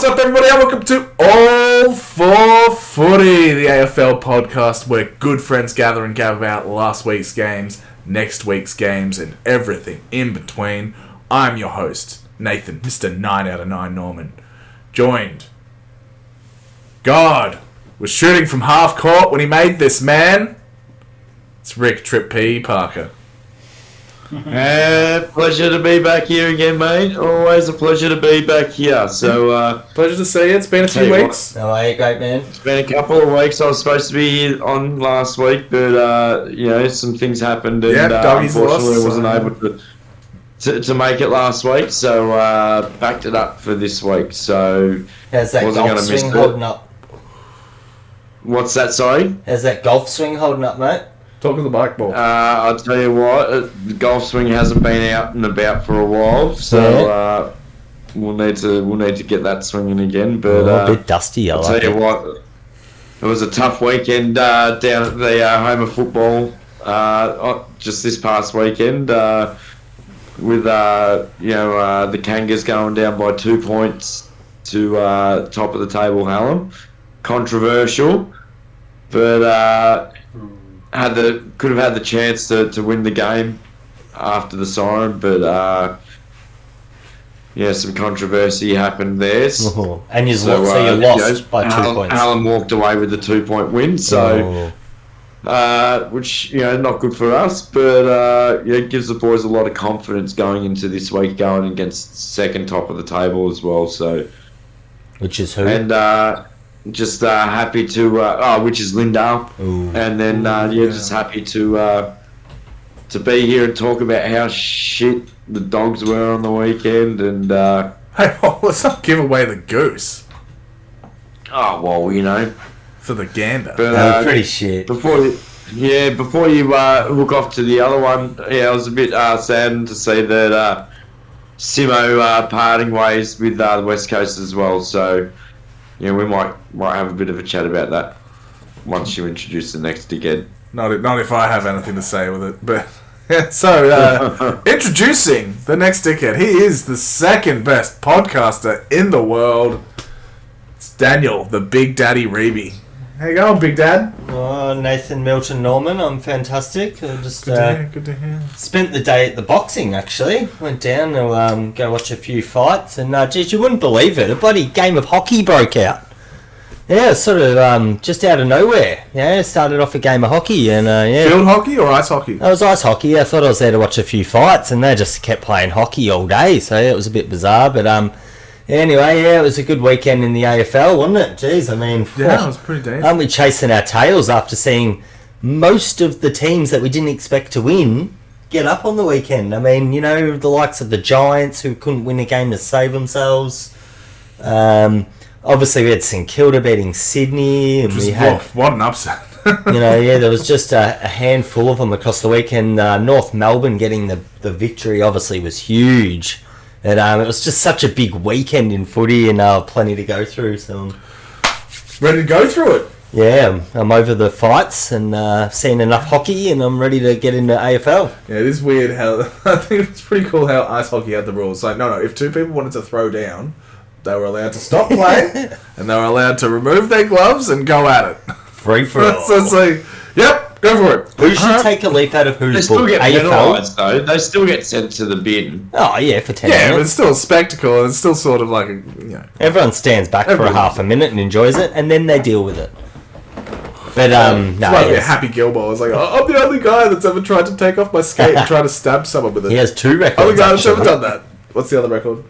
up, everybody, and welcome to All for Footy, the AFL podcast where good friends gather and gab about last week's games, next week's games, and everything in between. I'm your host, Nathan, Mr. 9 out of 9 Norman, joined. God was shooting from half court when he made this, man. It's Rick Trip P. Parker. Pleasure to be back here again, mate. Always a pleasure to be back here. So, pleasure to see you. It's been a few weeks. How are you, great man? It's been a couple of weeks. I was supposed to be here on last week, but some things happened, and unfortunately, I wasn't able to make it last week. So, backed it up for this week. So, how's that golf swing holding up? What's that? Sorry. How's that golf swing holding up, mate? Talking the bike ball. I'll tell you what, the golf swing hasn't been out and about for a while, so we'll need to get that swinging again. But a bit dusty. I'll tell you what, it was a tough weekend down at the home of football just this past weekend with the Kangas going down by 2 points to top of the table, Hallam. Controversial, but. Could have had the chance to win the game after the siren, but some controversy happened there. And you lost by 2 points. Alan walked away with the 2 point win, so which not good for us, but it gives the boys a lot of confidence going into this week, going against second top of the table as well. So, which is who? And just happy to, which is Lindale, and then just happy to be here and talk about how shit the Dogs were on the weekend, and hey, let's not give away the goose. Oh well, for the gander. But pretty shit. Before you look off to the other one, I was a bit saddened to see that Simo parting ways with the West Coast as well. So. Yeah, we might have a bit of a chat about that once you introduce the next dickhead. Not if I have anything to say with it. But so, introducing the next dickhead. He is the second best podcaster in the world. It's Daniel, the Big Daddy Reeby. How you going, Big Dad? Oh, Nathan Milton Norman. I'm fantastic. I just good to hear. Spent the day at the boxing, actually. Went down to go watch a few fights. And, geez, you wouldn't believe it. A bloody game of hockey broke out. Yeah, sort of just out of nowhere. Yeah, started off a game of hockey. And Field hockey or ice hockey? It was ice hockey. I thought I was there to watch a few fights. And they just kept playing hockey all day. So, yeah, it was a bit bizarre. But, anyway, it was a good weekend in the AFL, wasn't it? Jeez, I mean... Yeah, it was pretty decent. Aren't we chasing our tails after seeing most of the teams that we didn't expect to win get up on the weekend? I mean, the likes of the Giants who couldn't win a game to save themselves. Obviously, we had St Kilda beating Sydney. And what an upset. There was just a handful of them across the weekend. North Melbourne getting the victory obviously was huge. And it was just such a big weekend in footy and plenty to go through. So ready to go through it? Yeah, I'm over the fights and seen enough hockey and I'm ready to get into AFL. Yeah, it is weird how... I think it's pretty cool how ice hockey had the rules. Like, no, if two people wanted to throw down, they were allowed to stop playing and they were allowed to remove their gloves and go at it. Free for all. So it's like, yep, go for it. Who should take a leaf out of whose book? They still get penalised, though. They still get sent to the bin. Oh, yeah, for 10 minutes. Yeah, but it's still a spectacle, and it's still sort of like Everyone stands back for a half a minute and enjoys it, and then they deal with it. But, it's like a Happy Gilmore. It's like, I'm the only guy that's ever tried to take off my skate and try to stab someone with it. He has 2 records, only guy that's ever done that. What's the other record?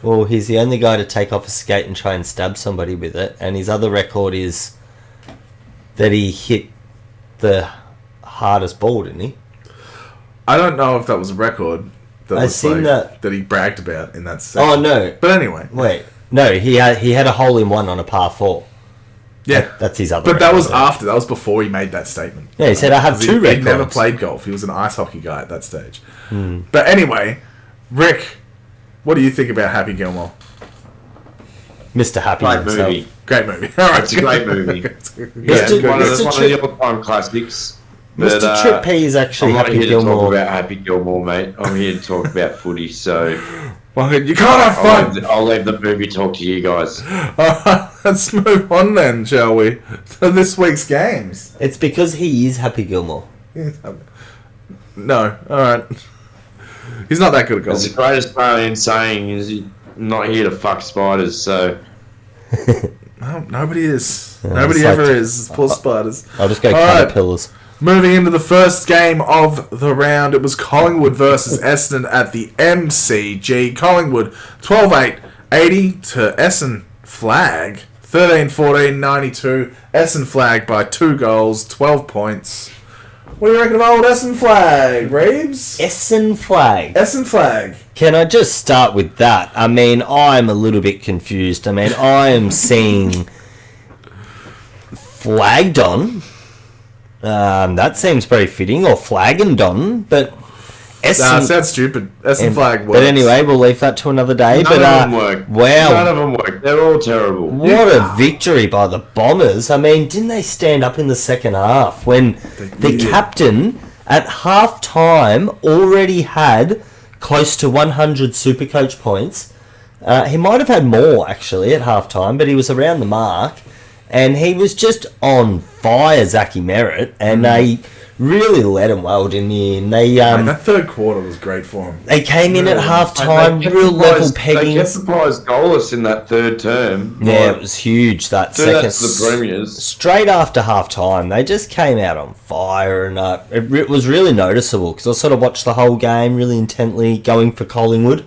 Well, he's the only guy to take off a skate and try and stab somebody with it, and his other record is that he hit the hardest ball, didn't he? I don't know if that was a record that he bragged about in that section. Oh, no. But anyway. Wait. No, he had a hole in one on a par 4. Yeah. That's his other But record. That was after. That was before he made that statement. Yeah, he said, I have 2 records. He never played golf. He was an ice hockey guy at that stage. But anyway, Rick, what do you think about Happy Gilmore? Mr. Happy Great himself. movie. Great movie. All right. It's a great movie. One of the all-time classics. Mr. Trip P is actually I'm not Happy here to talk Gilmore. about Happy Gilmore, mate. I'm here to talk about footy, so Well, you can't have fun. I'll leave the movie talk to you guys. Let's move on then, shall we? To this week's games. It's because he is Happy Gilmore. No, alright. He's not that good at It's golf. the great Australian saying is you're not here to fuck spiders, so... No, nobody is. Yeah, Nobody it's like- ever is. Poor spiders. I'll just go Alright. caterpillars. Moving into the first game of the round, it was Collingwood versus Essendon at the MCG. Collingwood 12-8, 80 to Essendon Flag. 13-14, 92. Essendon Flag by 2 goals, 12 points. What do you reckon of old Essendon Flag, Reeves? Essendon Flag. Essendon Flag. Can I just start with that? I mean, I'm a little bit confused. I mean, I am seeing flagged on. That seems very fitting, or flagged on, but Essendon... Sounds stupid. Essendon Flag works. But anyway, we'll leave that to another day. None of them work. Wow. None of them work. They're all terrible. What a victory by the Bombers. I mean, didn't they stand up in the second half when the captain at half-time already had close to 100 Supercoach points? He might have had more, actually, at half-time, but he was around the mark. And he was just on fire, Zachy Merritt, and they really let him well, didn't he? And they that third quarter was great for him. they came in at half-time, They kept real the level Pies- pegging. They kept the Pies goalless in that third term. Yeah, it was huge, that Do second. that to the Premiers. Straight after half-time, they just came out on fire, and it was really noticeable, because I sort of watched the whole game really intently, going for Collingwood,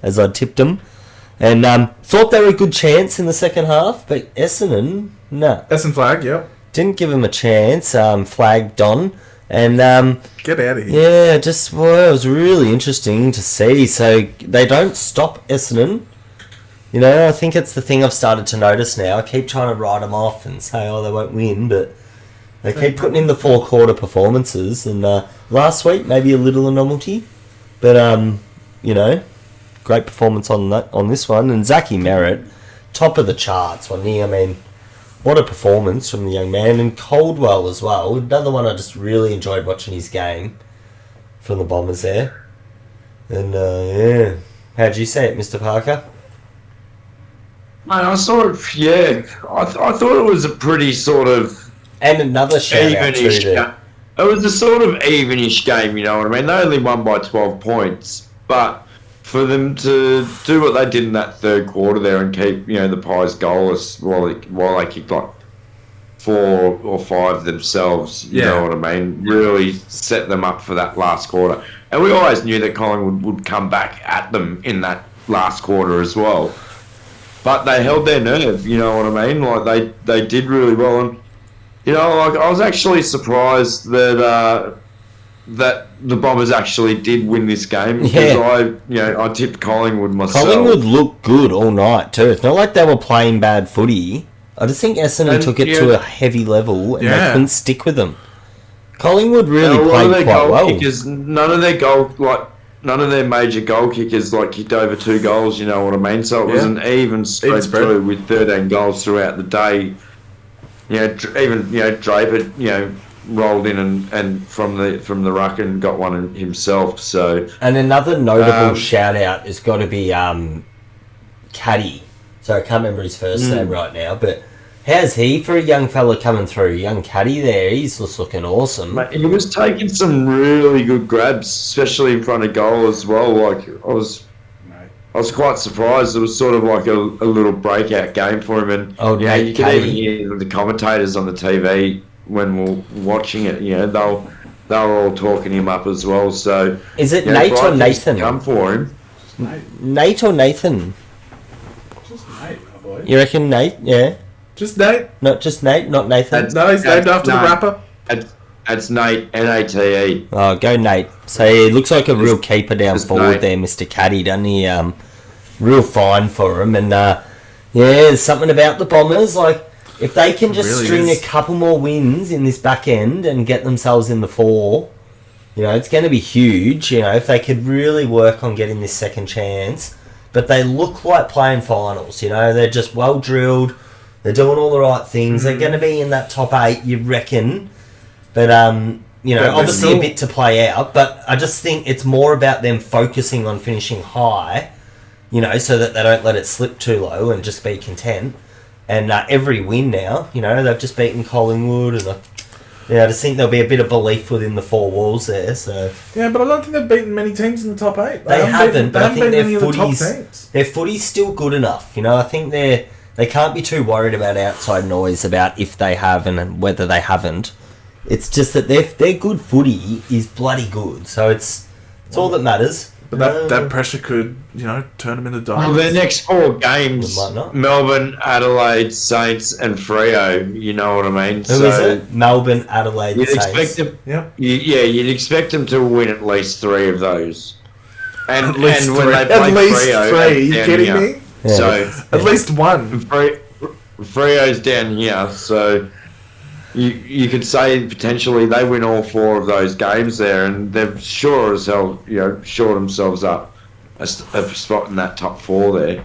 as I tipped them, and thought they were a good chance in the second half, but Essendon, no. Essendon Flag, yep. Didn't give him a chance, flagged on, and Get out of here. yeah, just, well, it was really interesting to see, so they don't stop Essendon. You know, I think it's the thing I've started to notice now. I keep trying to write them off and say, oh, they won't win, but they keep putting in the 4-quarter performances, and last week, maybe a little anomaly, but, you know, great performance on this one, and Zachy Merritt, top of the charts, wasn't he? I mean, what a performance from the young man, and Caldwell as well, another one I just really enjoyed watching his game from the Bombers there, and yeah, how'd you see it, Mr. Parker? Mate, I saw it, yeah. I thought it was a pretty sort of And another shout out evenish to game. It was a sort of evenish game, you know what I mean? They only won by 12 points, but for them to do what they did in that third quarter there and keep, you know, the Pies goalless while they kicked like 4 or 5 themselves, you know what I mean? Really set them up for that last quarter. And we always knew that Collingwood would come back at them in that last quarter as well. But they held their nerve, you know what I mean? Like they did really well, and you know, like I was actually surprised that that the Bombers actually did win this game because I tipped Collingwood myself. Collingwood looked good all night too. It's not like they were playing bad footy. I just think Essendon took it to a heavy level and they couldn't stick with them. Collingwood really played quite well. Kickers, none of their major goal kickers kicked over 2 goals. You know what I mean? So it was an even spread through with 13 goals throughout the day. You know, even Draper, rolled in and from the ruck and got one himself. So and another notable shout out has got to be Caddy. So I can't remember his first name right now, but how's he for a young fella coming through? Young Caddy there, he's just looking awesome. Mate, he was taking some really good grabs, especially in front of goal as well. Like I was quite surprised. It was sort of like a little breakout game for him, and you could even hear the commentators on the TV when we're watching it. You know, they were all talking him up as well. So is it Nate or Nathan? Come for him. Nate or Nathan? Just Nate, my boy. You reckon Nate? Yeah. Just Nate. Not just Nate, not Nathan. No, he's named after the rapper. It's Nate, Nate. Oh, go Nate. So he looks like a real keeper down forward Nate. there, Mr. Caddy, doesn't he? Real fine for him. And there's something about the Bombers. Like, if they can just string a couple more wins in this back end and get themselves in the 4, it's going to be huge. If they could really work on getting this second chance. But they look like playing finals. They're just well drilled. They're doing all the right things. They're going to be in that top 8, you reckon. But you know, But obviously still- a bit to play out, but I just think it's more about them focusing on finishing high, you know, so that they don't let it slip too low and just be content. And every win now, you know, they've just beaten Collingwood, and I just think there'll be a bit of belief within the four walls there. So Yeah, but I don't think they've beaten many teams in the top 8. they haven't, but I think beaten any of the top teams. their footy's still good enough. You know, I think they can't be too worried about outside noise about if they have and whether they haven't. It's just that their good footy is bloody good. So it's all that matters. But that pressure could, you know, turn them into Well, diamonds. their next 4 games: It might not. Melbourne, Adelaide, Saints, and Freo. You know what I mean? Who is it? Melbourne, Adelaide, You'd Saints. expect them. Yep. You'd expect them to win at least 3 of those. And At least when three. they At play least Freo, 3. Are you down kidding here. me? Yeah. So At least 1. Freo's down here, so you could say potentially they win all 4 of those games there, and they've sure as hell, you know, shored themselves up a spot in that top 4 there.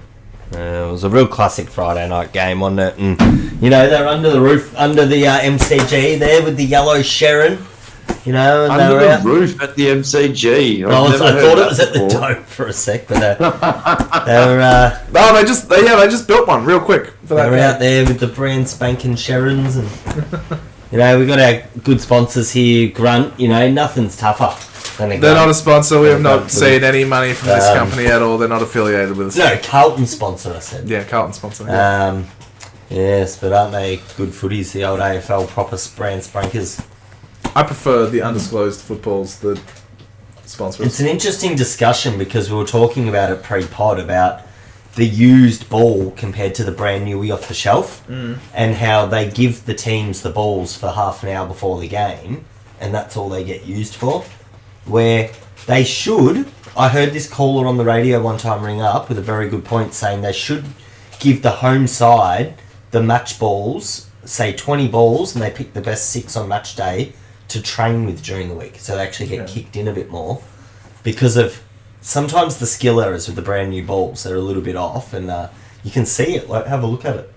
It was a real classic Friday night game, wasn't it? And, you know, they're under the roof, under the MCG there with the yellow Sharon, you know, and they Under were the out. roof at the MCG. I I've never thought heard it was that at the before. Dome for a sec, but they were No, they just built one real quick for that they were game. out there with the brand spanking Sharons, and you know, we got our good sponsors here, Grunt. You know, nothing's tougher than a They're not a Grunt. sponsor. We have They're not not seen any money from this Um, company at all. They're not affiliated with us. No, Carlton sponsor, I said. Yeah, Carlton sponsor. Yeah. Yes, but aren't they good footies? The old AFL proper brand sprankers. I prefer the undisclosed footballs that sponsor us. It's an interesting discussion because we were talking about it pre-pod about the used ball compared to the brand newie off the shelf, and how they give the teams the balls for half an hour before the game, and that's all they get used for. Where they should, I heard this caller on the radio one time ring up with a very good point saying they should give the home side the match balls, say 20 balls, and they pick the best 6 on match day to train with during the week, so they actually get kicked in a bit more because of sometimes the skill errors with the brand new balls. They're a little bit off, and you can see it. Like, have a look at it.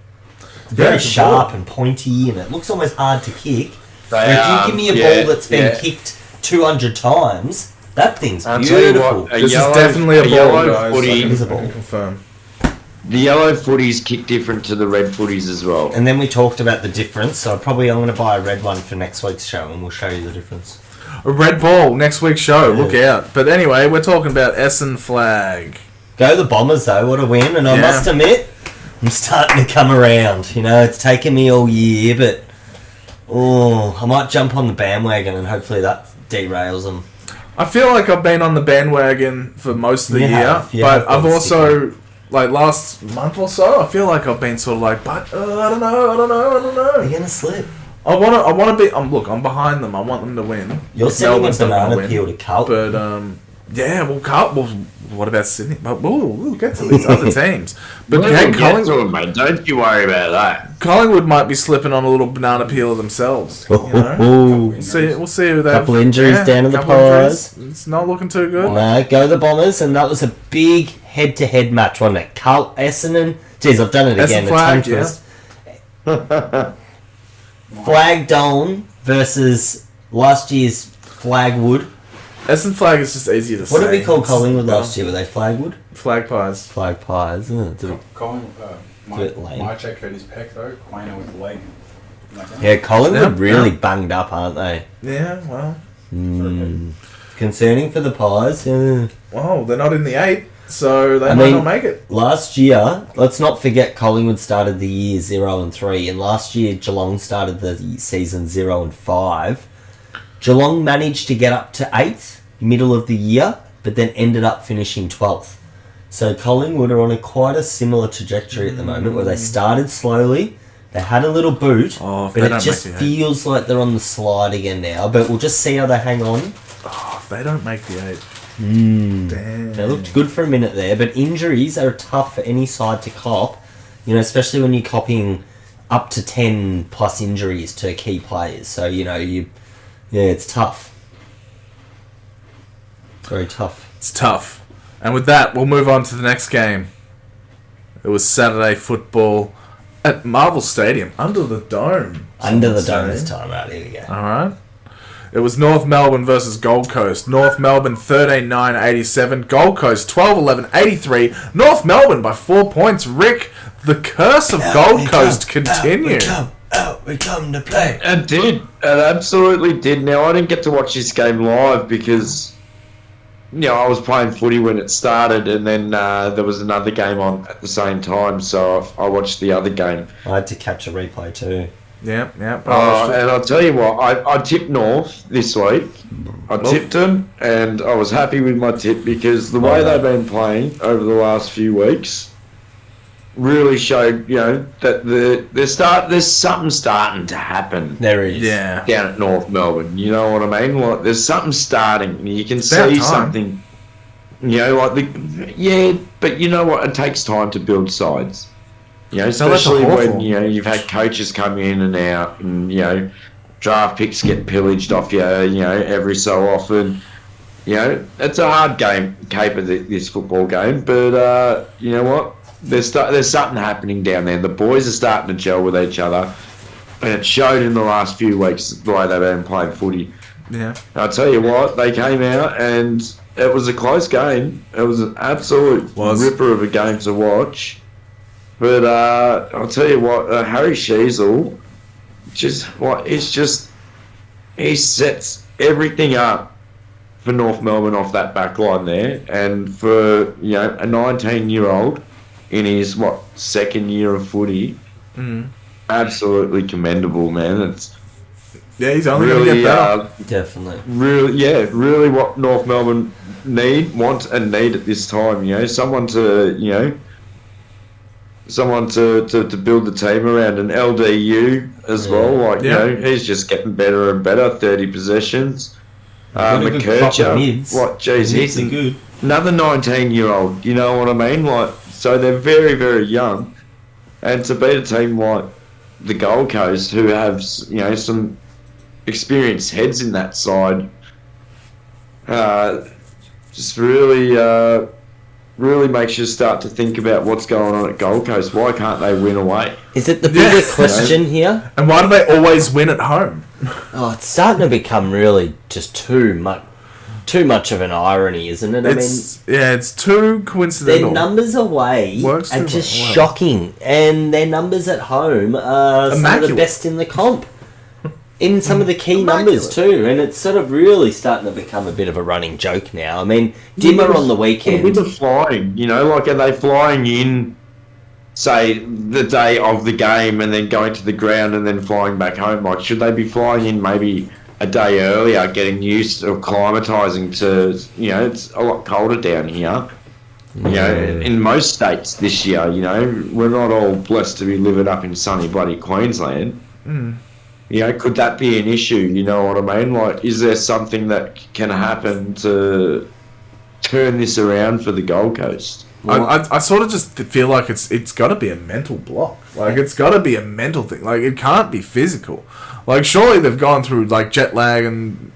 It's very it's a sharp ball. and pointy, and it looks almost hard to kick. They But if are, you give me a yeah, ball that's been yeah. kicked 200 times, that thing's I'll tell you beautiful. what, This is definitely a ball, yellow guys. footy. I can, It is a I can ball. confirm. The yellow footies kick different to the red footies as well. And then we talked about the difference, so I'm going to buy a red one for next week's show, and we'll show you the difference. A red ball next week's show. Yeah. Look out. But anyway, we're talking about Essen Flag. Go the Bombers, though. What a win. And I Yeah. must admit, I'm starting to come around. You know, it's taken me all year, but I might jump on the bandwagon, and hopefully that derails them. I feel like I've been on the bandwagon for most of the You year, have. You but have I've been also, like last month or so, I feel like I've been sort of like, but I don't know. They're going to slip. I want to be. Look, I'm behind them. I want them to win. You're If sending a Melbourne's not gonna banana win. peel to Carlton. But yeah, well, what about Sydney? But we'll get to these other teams. But We'll hey, get to them, mate. Don't you worry about that. Collingwood might be slipping on a little banana peel themselves. You know? Ooh. We'll see who they Couple injuries down in the couple injuries. Pies. It's not looking too good. No, go the Bombers, and that was a big head-to-head match, wasn't it? Carl Essendon. Jeez, I've done it Essen again. Flag, The tongue twist. Flag Dolan versus last year's Flagwood. Essen Flag is just easier to say. What did we call It's- Collingwood last year? Were they Flagwood? Flag pies. Flag Pies, isn't it? It's a bit- Colin, a bit lame. my check hurt his pec though. Quainer with the leg. Like that. Yeah, Collingwood Yeah, really yeah. bunged up, aren't they? Yeah, well, Concerning for the Pies. Yeah. well, they're not in the 8, so they I might mean- not make it. Last year, let's not forget Collingwood started the year 0-3, and last year Geelong started the season 0-5. Geelong managed to get up to 8th, middle of the year, but then ended up finishing 12th. So Collingwood are on quite a similar trajectory at the moment, where they started slowly, they had a little boot, Oh, if but they it don't just make the 8. feels like they're on the slide again now. But we'll just see how they hang on. Oh, if they don't make the 8. Damn. They looked good for a minute there, but injuries are tough for any side to cop. You know, especially when you're copying up to 10 plus injuries to key players. So, you know, it's tough. Very tough. It's tough. And with that, we'll move on to the next game. It was Saturday football at Marvel Stadium, under the dome. Under the some dome would this say. time out. Here we go. All right. It was North Melbourne versus Gold Coast. North Melbourne 13-9-87. Gold Coast 12-11-83. North Melbourne by 4 points. Rick, the curse of Gold Coast continued. We come to play. It did. It absolutely did. Now, I didn't get to watch this game live because, I was playing footy when it started, and then there was another game on at the same time, so I watched the other game. I had to catch a replay too. Yeah. And I'll tell you what, I tipped North this week. I tipped them, and I was happy with my tip because the way they've been playing over the last few weeks really showed, that there's something starting to happen. There is. Yeah. Down at North Melbourne, you know what I mean? Like, there's something starting. You can see something. But you know what? It takes time to build sides. Especially when you've had coaches come in and out, and draft picks get pillaged off you, every so often. It's a hard game, caper this football game, but you know what? There's something happening down there. The boys are starting to gel with each other, and it showed in the last few weeks the way they've been playing footy. Yeah. I'll tell you what, they came out and it was a close game. It was an absolute ripper of a game to watch. But I'll tell you what, Harry Sheasel, he sets everything up for North Melbourne off that back line there, and for a 19-year-old in his second year of footy, absolutely commendable, man. He's only really, going to get better. Definitely. Really what North Melbourne want and need at this time. Someone to build the team around, an LDU as well. He's just getting better and better. 30 possessions. McKercher, he's good. Another 19-year-old. You know what I mean? So they're very, very young, and to beat a team like the Gold Coast, who have some experienced heads in that side, just really makes you start to think about what's going on at Gold Coast. Why can't they win away? Is it the bigger question here? And why do they always win at home? Oh, it's starting to become really just too much of an irony, isn't it? It's too coincidental. Their numbers away are just shocking, and their numbers at home are some of the best in the comp. In some of the key numbers too, and it's sort of really starting to become a bit of a running joke now. Dimmer on the weekend. With the flying, are they flying in, say, the day of the game and then going to the ground and then flying back home? Should they be flying in maybe a day earlier, getting used to acclimatising to, it's a lot colder down here. In most states this year, we're not all blessed to be living up in sunny bloody Queensland. Could that be an issue? You know what I mean? Is there something that can happen to turn this around for the Gold Coast? I sort of just feel like it's got to be a mental block. It's got to be a mental thing. It can't be physical. Surely they've gone through jet lag and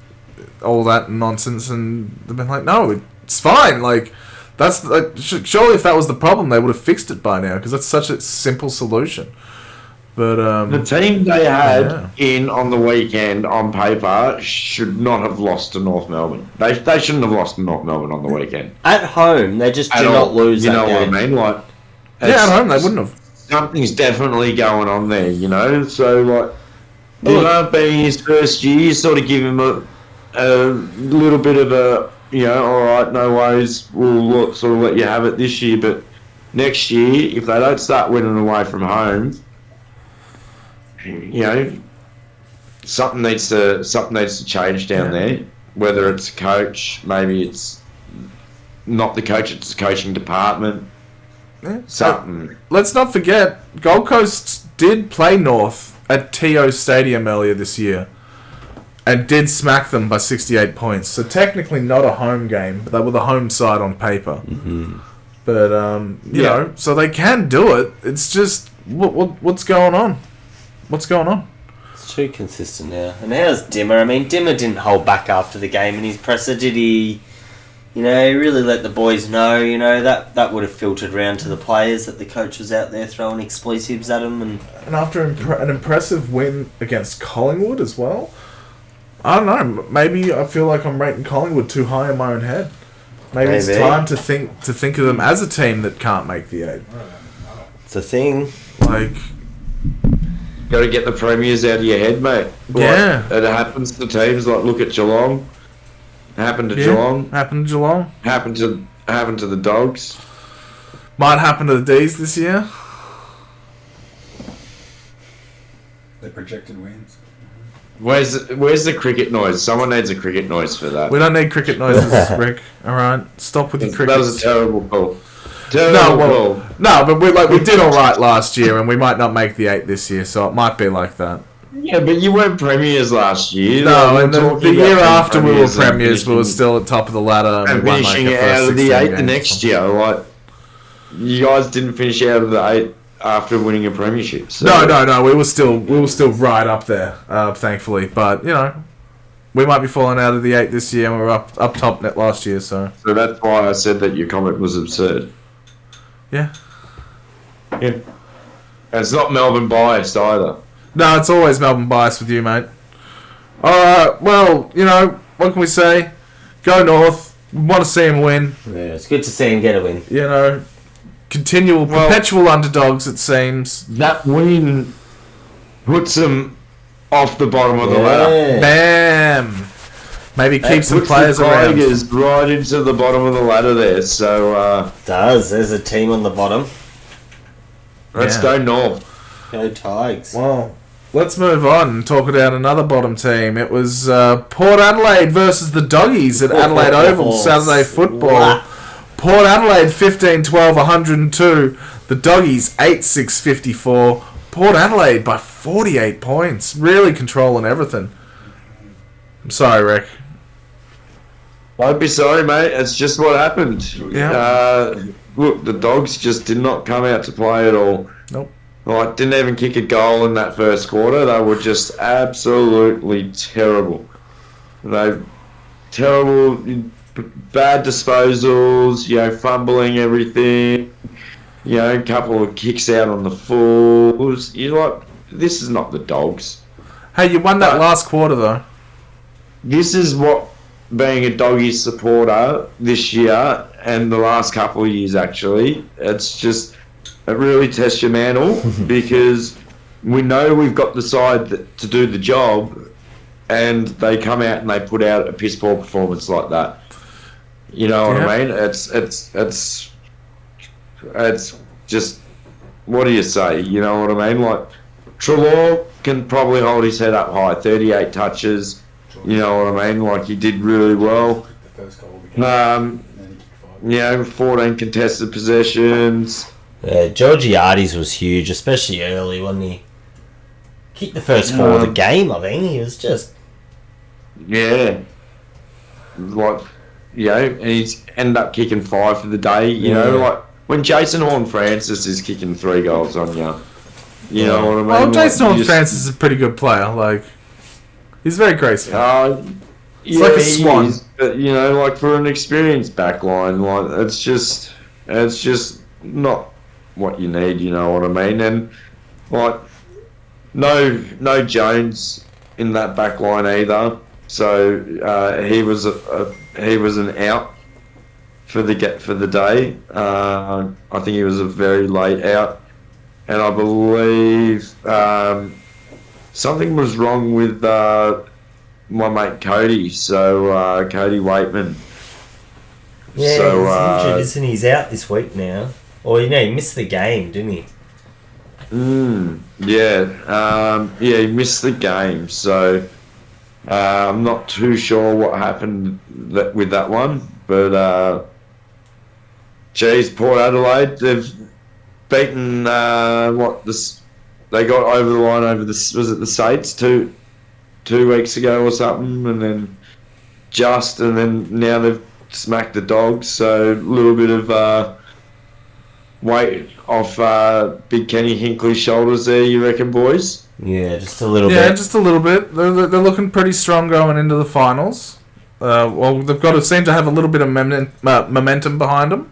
all that nonsense, and they've been like, no, it's fine. That's surely if that was the problem, they would have fixed it by now, because that's such a simple solution. But the team they had in on the weekend on paper should not have lost to North Melbourne. They shouldn't have lost to North Melbourne on the weekend. At home, they just do not lose. You know what I mean? At home they wouldn't have. Something's definitely going on there. So it being his first year, you sort of give him a little bit of a all right, no worries, we'll sort of let you have it this year, but next year if they don't start winning away from home, something needs to change down there. Whether it's a coach, maybe it's not the coach, it's the coaching department. Something. Let's not forget, Gold Coast did play North at TO Stadium earlier this year, and did smack them by 68 points. So technically not a home game, but they were the home side on paper. Mm-hmm. But so they can do it. It's just what's going on. What's going on? It's too consistent now. And how's Dimmer? Dimmer didn't hold back after the game in his presser, did he? He really let the boys know, that would have filtered round to the players that the coach was out there throwing explosives at them. And after an impressive win against Collingwood as well, I don't know. Maybe I feel like I'm rating Collingwood too high in my own head. Maybe it's time to think of them as a team that can't make the 8. It's a thing. Like, got to get the premiers out of your head, mate. Yeah. It happens to teams like look at Geelong. Happened to Geelong. Happened to Geelong. Happened to the Dogs. Might happen to the D's this year. The projected wins. Where's the cricket noise? Someone needs a cricket noise for that. We don't need cricket noises, Rick. All right, stop with your cricket. That was a terrible call. No, but we did all right last year, and we might not make the 8 this year, so it might be like that. Yeah, but you weren't premiers last year. No, and the year after we were premiers, we were still at top of the ladder, and we won finishing like out of the 8 the next year. year. Like, you guys didn't finish out of the 8 after winning a premiership. So. No, we were still right up there, thankfully. But we might be falling out of the 8 this year, and we were up top net last year. So that's why I said that your comment was absurd. Yeah. And it's not Melbourne biased either. No, it's always Melbourne bias with you, mate. Alright, well, what can we say? Go North. We want to see him win. Yeah, it's good to see him get a win. Perpetual underdogs, it seems. That win puts them off the bottom of the ladder. Bam! Maybe keep some puts players the around. Tigers right into the bottom of the ladder there. So, There's a team on the bottom. let's go North. Go Tigers. Well, let's move on and talk about another bottom team. It was Port Adelaide versus the Doggies at Adelaide Oval Saturday football. Port Adelaide 15-12, 102. The Doggies 8-6, 54. Port Adelaide by 48 points. Really controlling everything. I'm sorry, Rick. Don't be sorry, mate. It's just what happened. Yeah. Look, the Dogs just did not come out to play at all. Nope. Like, didn't even kick a goal in that first quarter. They were just absolutely terrible. Terrible, bad disposals, fumbling everything, a couple of kicks out on the fulls. You're like, this is not the Dogs. Hey, you won that last quarter, though. This is what being a Doggies supporter this year and the last couple of years, actually, it really tests your mantle because we know we've got the side to do the job, and they come out and they put out a piss poor performance like that. You know what I mean? It's just, what do you say? You know what I mean? Like, Treloar can probably hold his head up high, 38 touches. You know what I mean? Like, he did really well. The first goal of the game. And then he kicked 5. 14 contested possessions. Georgiades was huge, especially early when he kicked the first 4 of the game. I think he was just and he's ended up kicking 5 for the day. You know, like when Jason Horne-Francis is kicking 3 goals on you. You know what I mean? Well, Jason Horne-Francis is a pretty good player. Like, he's very graceful. He's like a swan. But, like for an experienced backline, like it's just not what you need. You know what I mean? And like no Jones in that backline either. So he was an out for the day. I think he was a very late out, and I believe something was wrong with my mate Cody. So Cody Waitman. Yeah, so, he's injured, isn't he? He's out this week now. Or he missed the game, didn't he? He missed the game. So. I'm not too sure what happened with that one, but Port Adelaide, they've beaten they got over the line over was it the Saints two weeks ago or something, and then now they've smacked the Dogs, so a little bit of weight off Big Kenny Hinkley's shoulders there, you reckon, boys? Yeah, just a little bit. Yeah, just a little bit. They're looking pretty strong going into the finals. They've seem to have a little bit of momentum behind them.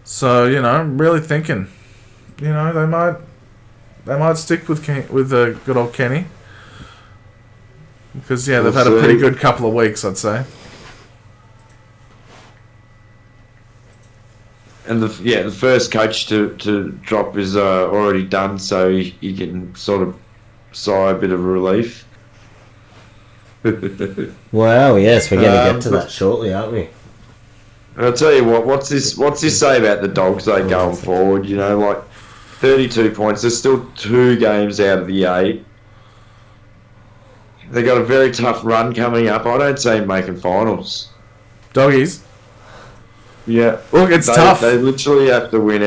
So really thinking, they might stick with good old Kenny. Because, they've had a pretty good couple of weeks, I'd say. And the first coach to drop is already done, so you can sort of sigh a bit of relief. Wow, yes, we're going to get to that shortly, aren't we? I'll tell you what's this say about the Dogs though going forward? 32 points. There's still 2 games out of the 8. They got a very tough run coming up. I don't see them making finals. Doggies. Yeah. Look, it's tough. They literally have to win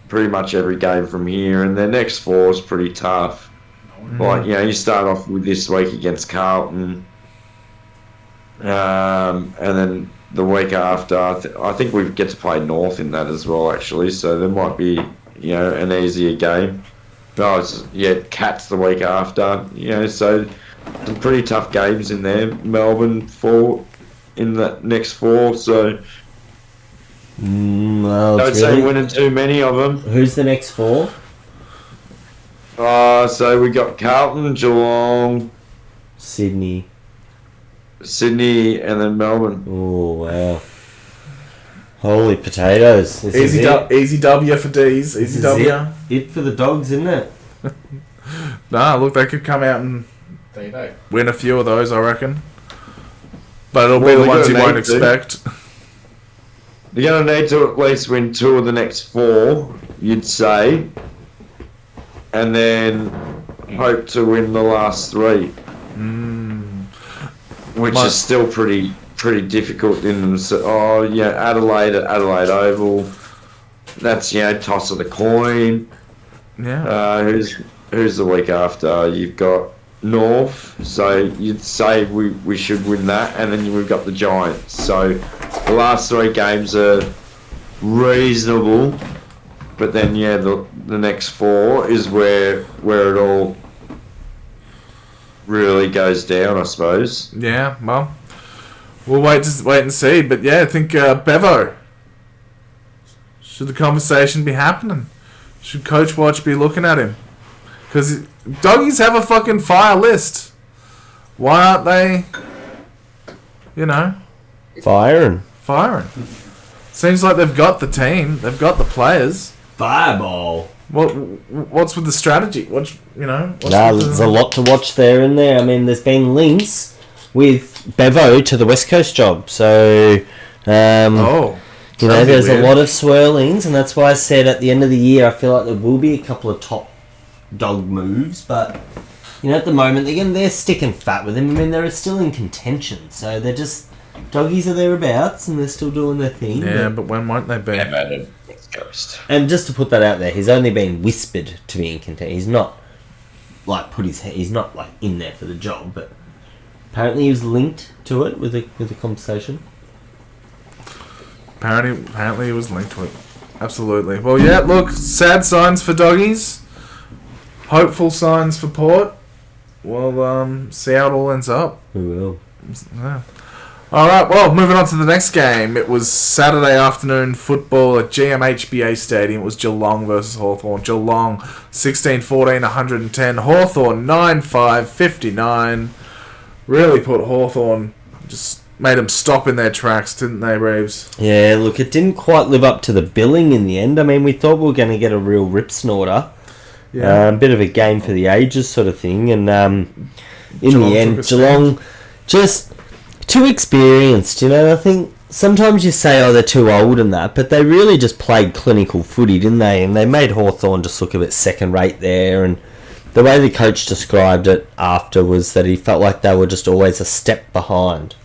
pretty much every game from here, and their next 4 is pretty tough. You start off with this week against Carlton, and then the week after, I think we get to play North in that as well, actually. So there might be, an easier game. Cats the week after. So some pretty tough games in there. Melbourne 4 in the next 4. So don't say winning too many of them. Who's the next 4? So we got Carlton, Geelong, Sydney, and then Melbourne. Oh, wow. Holy potatoes. Easy W for D's. Easy W. It for the Dogs, isn't it? Nah, look, they could come out and win a few of those, I reckon. But it'll be the ones you won't expect. They're going to need to at least win 2 of the next 4, you'd say. And then hope to win the last 3. Which is still pretty difficult in them. So, Adelaide at Adelaide Oval. That's, toss of the coin. Yeah. Who's the week after? You've got North. So you'd say we should win that. And then we've got the Giants. So the last 3 games are reasonable. But then, the next 4 is where it all really goes down, I suppose. Yeah, well, we'll wait and see. But I think Bevo. Should the conversation be happening? Should Coach Watch be looking at him? Because Doggies have a fucking fire list. Why aren't they, Firing. Seems like they've got the team. They've got the players. Fireball. What's with the strategy? There's a lot to watch there and there. I mean, there's been links with Bevo to the West Coast job. So, there's weird. A lot of swirlings, and that's why I said at the end of the year, I feel like there will be a couple of top dog moves, but at the moment they're sticking fat with him. I mean, they're still in contention, so they're just Doggies are thereabouts, and they're still doing their thing. Yeah, but when won't they be? Coast. And just to put that out there, he's only been whispered to be in contention. He's not he's not in there for the job, but apparently he was linked to it with a conversation. Apparently he was linked to it. Absolutely. Well, look, sad signs for Doggies. Hopeful signs for Port. We'll see how it all ends up. We will. Yeah. Alright, well, moving on to the next game. It was Saturday afternoon football at GMHBA Stadium. It was Geelong versus Hawthorn. Geelong 16-14, 110. Hawthorn 9-5, 59. Really put Hawthorn, just made them stop in their tracks, didn't they, Reeves? Yeah, look, it didn't quite live up to the billing in the end. I mean, we thought we were going to get a real rip snorter. Yeah. A bit of a game for the ages sort of thing. And in the end, Geelong just too experienced, I think sometimes you say, they're too old and that, but they really just played clinical footy, didn't they? And they made Hawthorn just look a bit second-rate there. And the way the coach described it after was that he felt like they were just always a step behind.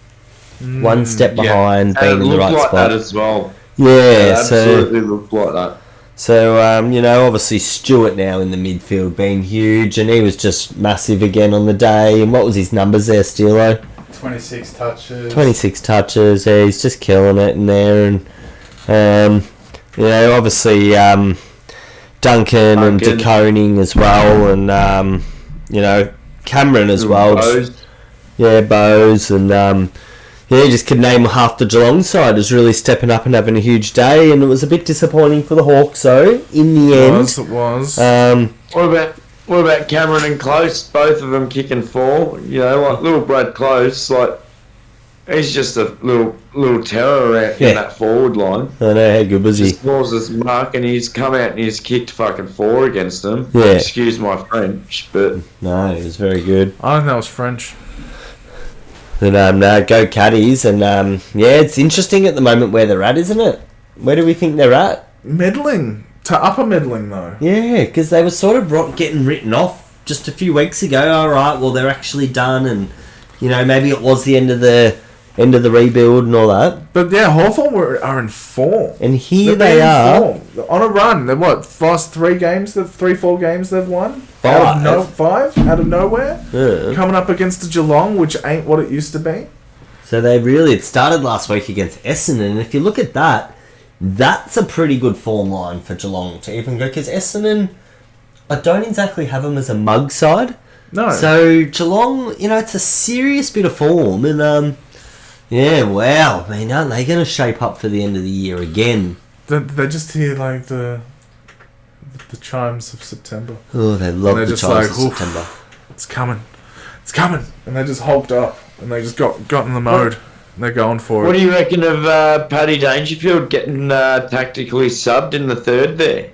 One step behind, being in the right spot. That as well. Yeah, absolutely looked like that. So, obviously Stewart now in the midfield being huge, and he was just massive again on the day. And what was his numbers there, Steelo? 26 touches. 26 touches, yeah, he's just killing it in there. And, obviously Duncan and De Koning as well, and, Cameron as well. Bose. Yeah, Bose, and, you just could name half the Geelong side as really stepping up and having a huge day, and it was a bit disappointing for the Hawks, though, in the end. It was. What about What about Cameron and Close? Both of them kicking 4. You know, like little Brad Close, like he's just a little terror out in that forward line. I know, how good was he? Just scores his mark, and he's come out and he's kicked fucking 4 against them. Yeah. Excuse my French, but No, it was very good. I think that was French. And go Caddies, and yeah, it's interesting at the moment where they're at, isn't it? Where do we think they're at? Middling. To upper middling, though. Yeah, because they were sort of getting written off just a few weeks ago. All right, well, they're actually done, and you know, maybe it was the end of the rebuild and all that. But yeah, Hawthorn are in form. And here They're they are in form. On a run. They're what? Last 4 games they've won? 5. 5 out of nowhere? Yeah. Coming up against the Geelong, which ain't what it used to be. So it started last week against Essendon, and if you look at that, that's a pretty good form line for Geelong to even go, because Essendon, I don't exactly have them as a mug side. No. So Geelong, you know, it's a serious bit of form, and yeah, wow, I mean, aren't they going to shape up for the end of the year again? They just hear like the chimes of September. Oh, they love they're the just chimes like, of September. It's coming, and they just hulked up, and they just got in the mode. They're going for it. what do you reckon of Paddy Dangerfield getting tactically subbed in the 3rd there?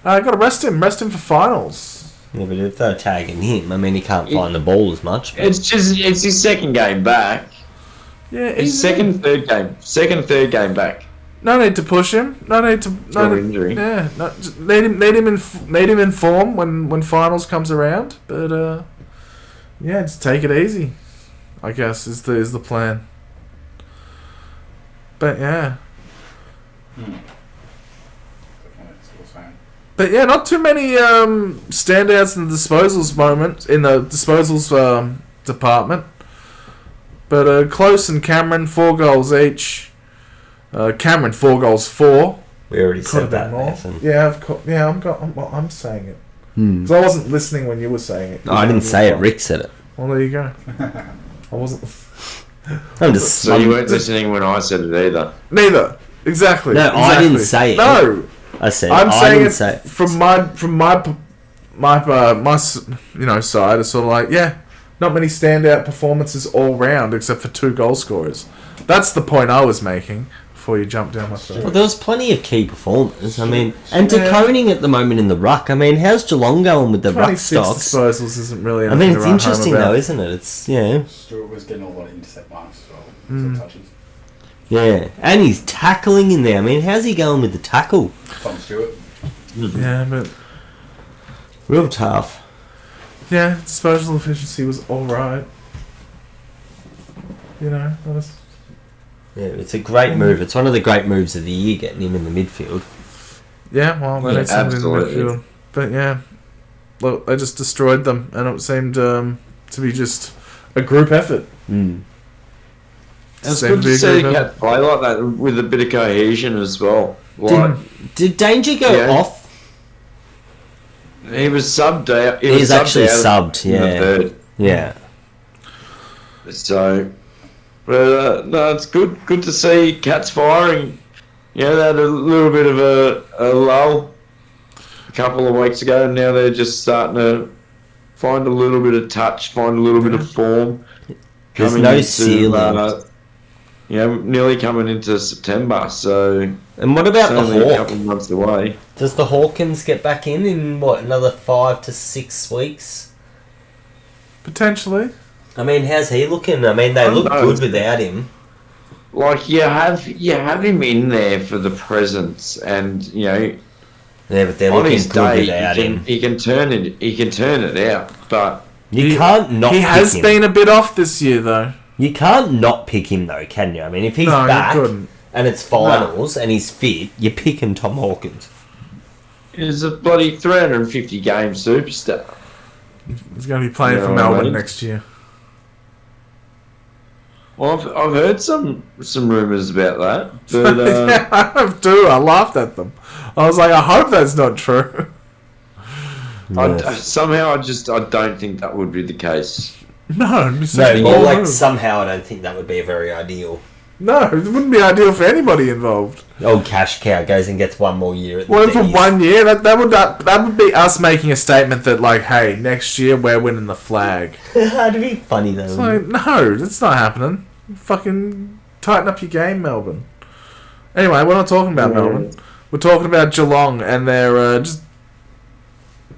Got to rest him for finals. Yeah, but if they're tagging him, I mean, he can't find the ball as much. But... It's his 2nd game back. Yeah, His second, third game back. No need to push him. No need to. No injury. Yeah, just need him in form when finals comes around. But yeah, just take it easy. I guess is the plan. But yeah. But yeah, not too many standouts in the disposals department. But Close and Cameron 4 goals each. Cameron 4 goals 4. We already Could said have that, been more. Nathan. Yeah, I'm saying it. Because I wasn't listening when you were saying it. No, I didn't say it. Rick said it. Well, there you go. I wasn't. I'm just. So you weren't listening when I said it either. Neither. Exactly. No, exactly. I didn't say it. No. I said. I'm I saying didn't it say it. from my side. It's sort of like, yeah, not many standout performances all round except for 2 goal scorers. That's the point I was making before you jumped down my throat. Well, there was plenty of key performers. I mean, and DeConing at the moment in the ruck. I mean, how's Geelong going with the ruck 26 stocks? disposals isn't really. I mean, it's anything to write home interesting about. though, isn't it? It's yeah, Stewart was getting a lot of intercept marks as well. So touches. yeah, and he's tackling in there. I mean, how's he going with the tackle? Tom Stewart. Yeah, but Real tough. yeah, disposal efficiency was all right. You know, that was. Yeah, it's a great move. It's one of the great moves of the year, getting him in the midfield. Yeah, well, they Yeah, need somebody in the absolutely. midfield. But yeah, look, they just destroyed them, and it seemed to be just a group effort. It's Seemed good to be to a see group a effort. cat play like that with a bit of cohesion as well. Like, Did Danger go Yeah. off? he was subbed out. He's actually out subbed, in the yeah. 3rd. Yeah. So, but no, it's good. Good to see Cats firing. Yeah, they had a little bit of a lull a couple of weeks ago, and now they're just starting to find a little bit of touch, find a little bit of form. There's coming no into, sealer. Nearly coming into September, so And what about it's the only a Hawk? couple of months away. Does the Hawkins get back in what, another 5 to 6 weeks? Potentially. I mean, how's he looking? I mean, they I look don't good know. without him. Like you have him in there for the presence, and you know Yeah, but they're on looking his good day without him. he can turn it out. But You can't not He pick has him. been a bit off this year, though. You can't not pick him, though, can you? I mean, if he's No, you back couldn't. and it's finals and he's fit, you're picking Tom Hawkins. he's a bloody 350 game superstar. He's going to be playing You for know what I Melbourne mean? next year. Well, I've heard some rumours about that, but Yeah, I have too. I laughed at them. I was like, I hope that's not true. somehow I don't think that would be the case. No, No, more like somehow I don't think that would be very ideal. No, it wouldn't be ideal for anybody involved. Old cash cow goes and gets one more year at the Well, for D's. 1 year, that would be us making a statement that, like, hey, next year we're winning the flag. That'd be funny though. It's like, no, that's not happening. Fucking tighten up your game, Melbourne. Anyway, we're not talking about Melbourne. We're talking about Geelong, and they're just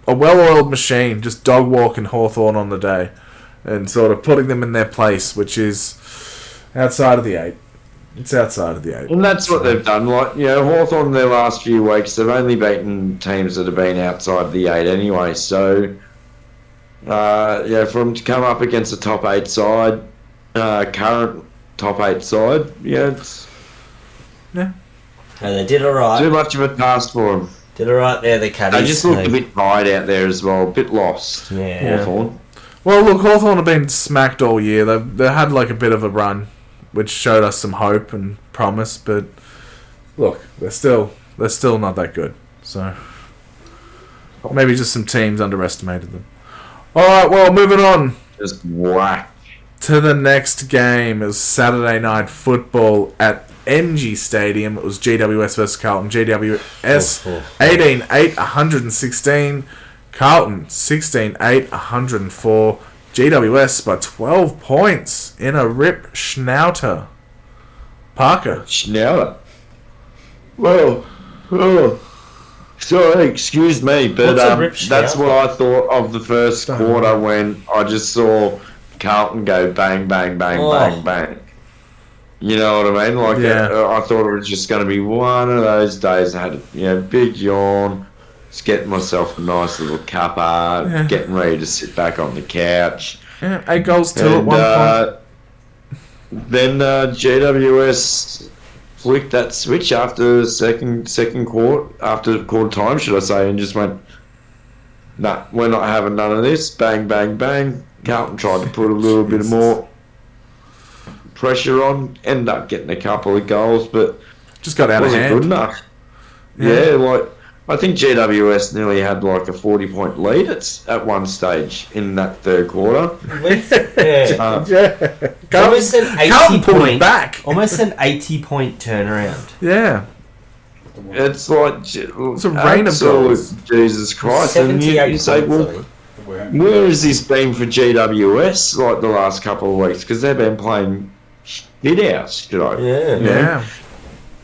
a well-oiled machine, just dog-walking Hawthorn on the day, and sort of putting them in their place, which is outside of the 8. It's outside of the 8. And that's what they've done. Like, Hawthorn in their last few weeks, they've only beaten teams that have been outside the 8 anyway. So, for them to come up against a top 8 side, current top 8 side, it's And they did alright. too much of a task for them. Did alright there, the Caddies. They just looked a bit tired out there as well, a bit lost. Yeah. Hawthorn. Well, look, Hawthorn have been smacked all year. They had, like, a bit of a run, which showed us some hope and promise, but look, they're still not that good. So maybe just some teams underestimated them. All right, well, moving on Just whack. to the next game. It was Saturday night football at NG Stadium. It was GWS versus Carlton. GWS 18-8, 116. Carlton 16-8, 104. GWS by 12 points in a rip schnauter. Parker. Schnauzer. Well, sorry, excuse me, but What's a rip that's schnauzer? what I thought of the first quarter when I just saw Carlton go bang, bang, bang, bang, bang. You know what I mean? Like, I thought it was just going to be one of those days. I had a big yawn, just getting myself a nice little cuppa, getting ready to sit back on the couch. Yeah, 8 goals, 2 at one point. Then GWS flicked that switch after second quarter, after quarter time, should I say, and just went, nah, we're not having none of this. Bang, bang, bang. Carlton tried to put a little bit more pressure on, ended up getting a couple of goals, but Just got out of wasn't hand. good enough. Yeah, I think GWS nearly had like a 40-point lead at one stage in that third quarter. It's almost an 80 Carlton pulled it point, back. almost an 80-point turnaround. Yeah. It's like It's a rain of goals. Jesus Christ! And 78 you say, points, well, sorry. where has this been for GWS like the last couple of weeks? Because they've been playing shit out,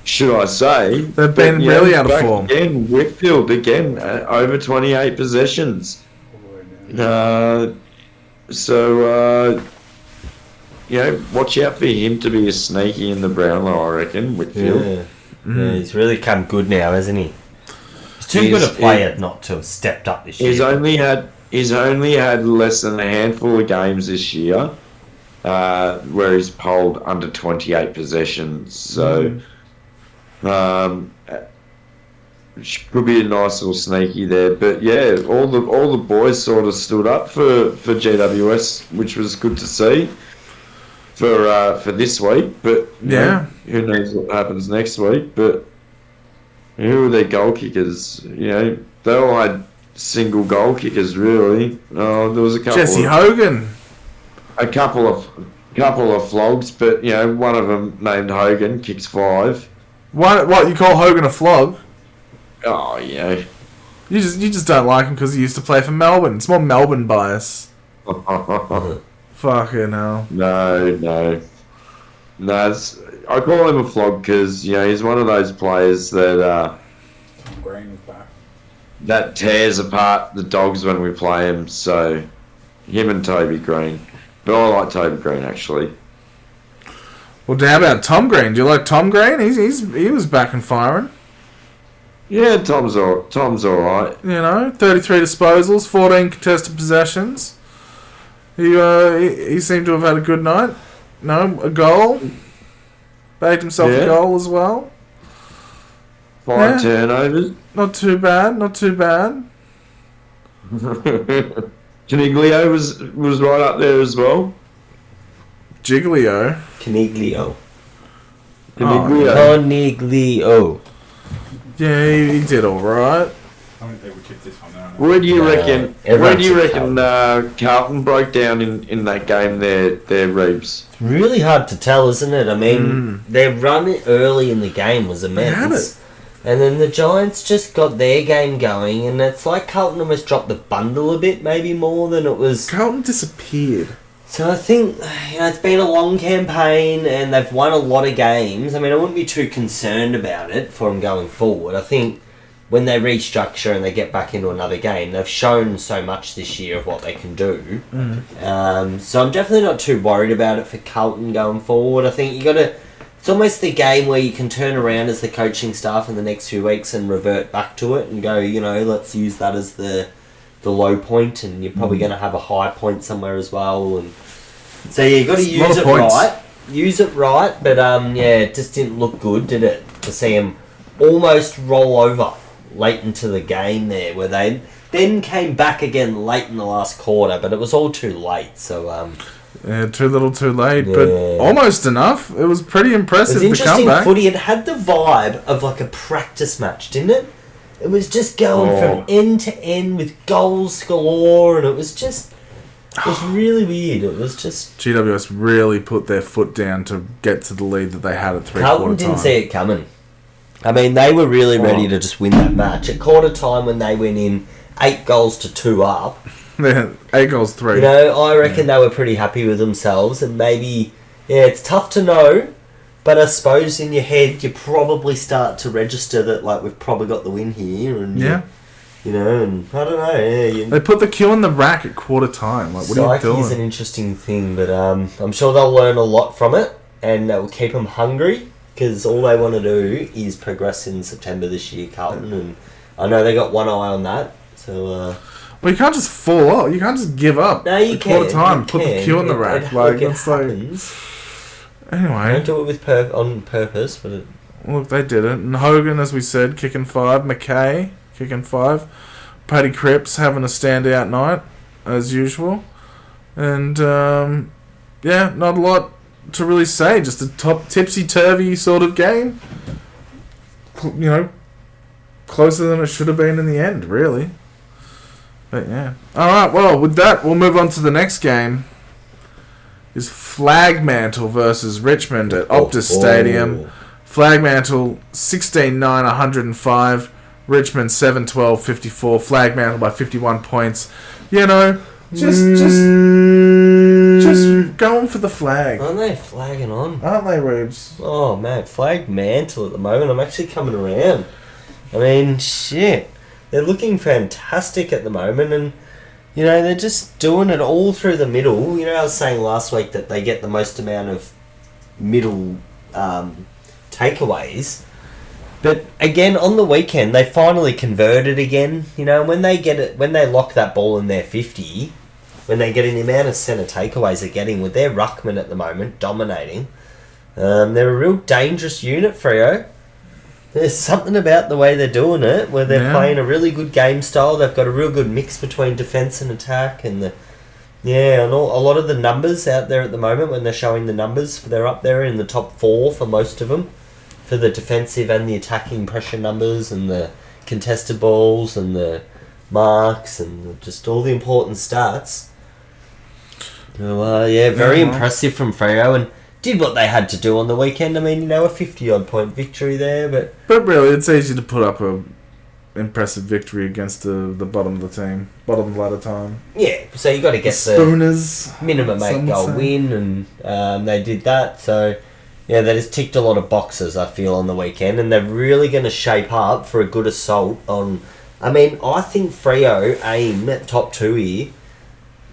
should I say? They've been really out of back form. Again, Whitfield again, over 28 possessions. Watch out for him to be a sneaky in the Brownlow, I reckon, Whitfield. Yeah, he's really come good now, hasn't he? He's too good a player not to have stepped up this year. He's only had less than a handful of games this year where he's polled under 28 possessions. So could be a nice little sneaky there. But yeah, all the boys sort of stood up for GWS, which was good to see for this week. But who knows what happens next week? But who are their goal kickers? They all had single goal kickers, really. There was a couple. Jesse Hogan. A couple of flogs, but one of them named Hogan kicks 5. What you call Hogan a flog? Oh yeah. You just don't like him because he used to play for Melbourne. It's more Melbourne bias. Fucking hell. No. I call him a flog because he's one of those players that Tom Green was back. that tears apart the Dogs when we play him. So him and Toby Green, but I like Toby Green actually. Well, how about Tom Green? Do you like Tom Green? He was back and firing. Yeah, Tom's all right. 33 disposals, 14 contested possessions. He seemed to have had a good night. A goal. Bagged himself a goal as well. 5 turnovers. Not too bad. Caniglio was right up there as well. Giglio. Caniglio. Caniglio. Caniglio. Yeah, he did all right. How many people tipped this one? I don't know. Where do you reckon? everyone Where do you tipped reckon Carlton broke down in that game? Their Reeves. Really hard to tell, isn't it? I mean, their run early in the game was had immense. it. And then the Giants just got their game going, and it's like Carlton almost dropped the bundle a bit, maybe more than it was. Carlton disappeared. So I think, it's been a long campaign, and they've won a lot of games. I mean, I wouldn't be too concerned about it for them going forward. I think when they restructure and they get back into another game, they've shown so much this year of what they can do. So I'm definitely not too worried about it for Carlton going forward. I think you got to... It's almost the game where you can turn around as the coaching staff in the next few weeks and revert back to it and go, let's use that as the low point, and you're probably going to have a high point somewhere as well. And so you got to use it right. Use it right, but it just didn't look good, did it? To see them almost roll over late into the game there, where they then came back again late in the last quarter, but it was all too late. So too little, too late, but almost enough. It was pretty impressive. It was The interesting comeback. footy. It had the vibe of like a practice match, didn't it? It was just going from end to end with goals galore, and it was really weird. It was just... GWS really put their foot down to get to the lead that they had at three-quarter Carlton time. didn't see it coming. I mean, they were really ready to just win that match. At quarter time, when they went in 8 goals to 2 up, 8 goals, 3. I reckon they were pretty happy with themselves, and maybe, it's tough to know, but I suppose in your head you probably start to register that, like, we've probably got the win here, and and I don't know. They put the cue on the rack at quarter time. Like, what are you doing? Psyche is an interesting thing, but I'm sure they'll learn a lot from it, and that will keep them hungry, because all they want to do is progress in September this year, Carlton, and I know they got one eye on that, so... Well, you can't just fall off. You can't just give up. No, you at quarter can. time. You Put the can. cue on the rack. It It's happens. Anyway. Don't do it with on purpose, but... Look, they did it. And Hogan, as we said, kicking 5. McKay, kicking 5. Paddy Cripps having a standout night, as usual. And, not a lot to really say. Just a top tipsy-turvy sort of game. Closer than it should have been in the end, really. But, yeah. Alright, well, with that, we'll move on to the next game. Is Flagmantle versus Richmond at Optus Stadium. Flagmantle 16-9, 105. Richmond 7-12, 54. Flagmantle by 51 points. Just going for the flag. Aren't they flagging on? Aren't they, Rubes? Oh, man. Flagmantle at the moment. I'm actually coming around. I mean, shit. They're looking fantastic at the moment, and, they're just doing it all through the middle. I was saying last week that they get the most amount of middle takeaways. But, again, on the weekend, they finally converted again. When they lock that ball in their 50, when they get in the amount of centre takeaways they're getting with their ruckman at the moment, dominating, they're a real dangerous unit, Freo. There's something about the way they're doing it, where they're playing a really good game style. They've got a real good mix between defence and attack, and a lot of the numbers out there at the moment, when they're showing the numbers, they're up there in the top 4 for most of them, for the defensive and the attacking pressure numbers, and the contested balls, and the marks, and just all the important stats. So, very impressive from Freo, and did what they had to do on the weekend. I mean, a 50-odd point victory there, but really, it's easy to put up a impressive victory against the bottom of the team, bottom of the ladder time. Yeah, so you got to get the Spooners, minimum 8-goal win, and they did that. So, they just ticked a lot of boxes, I feel, on the weekend, and they're really going to shape up for a good assault on... I mean, I think Freo aim at top 2 here.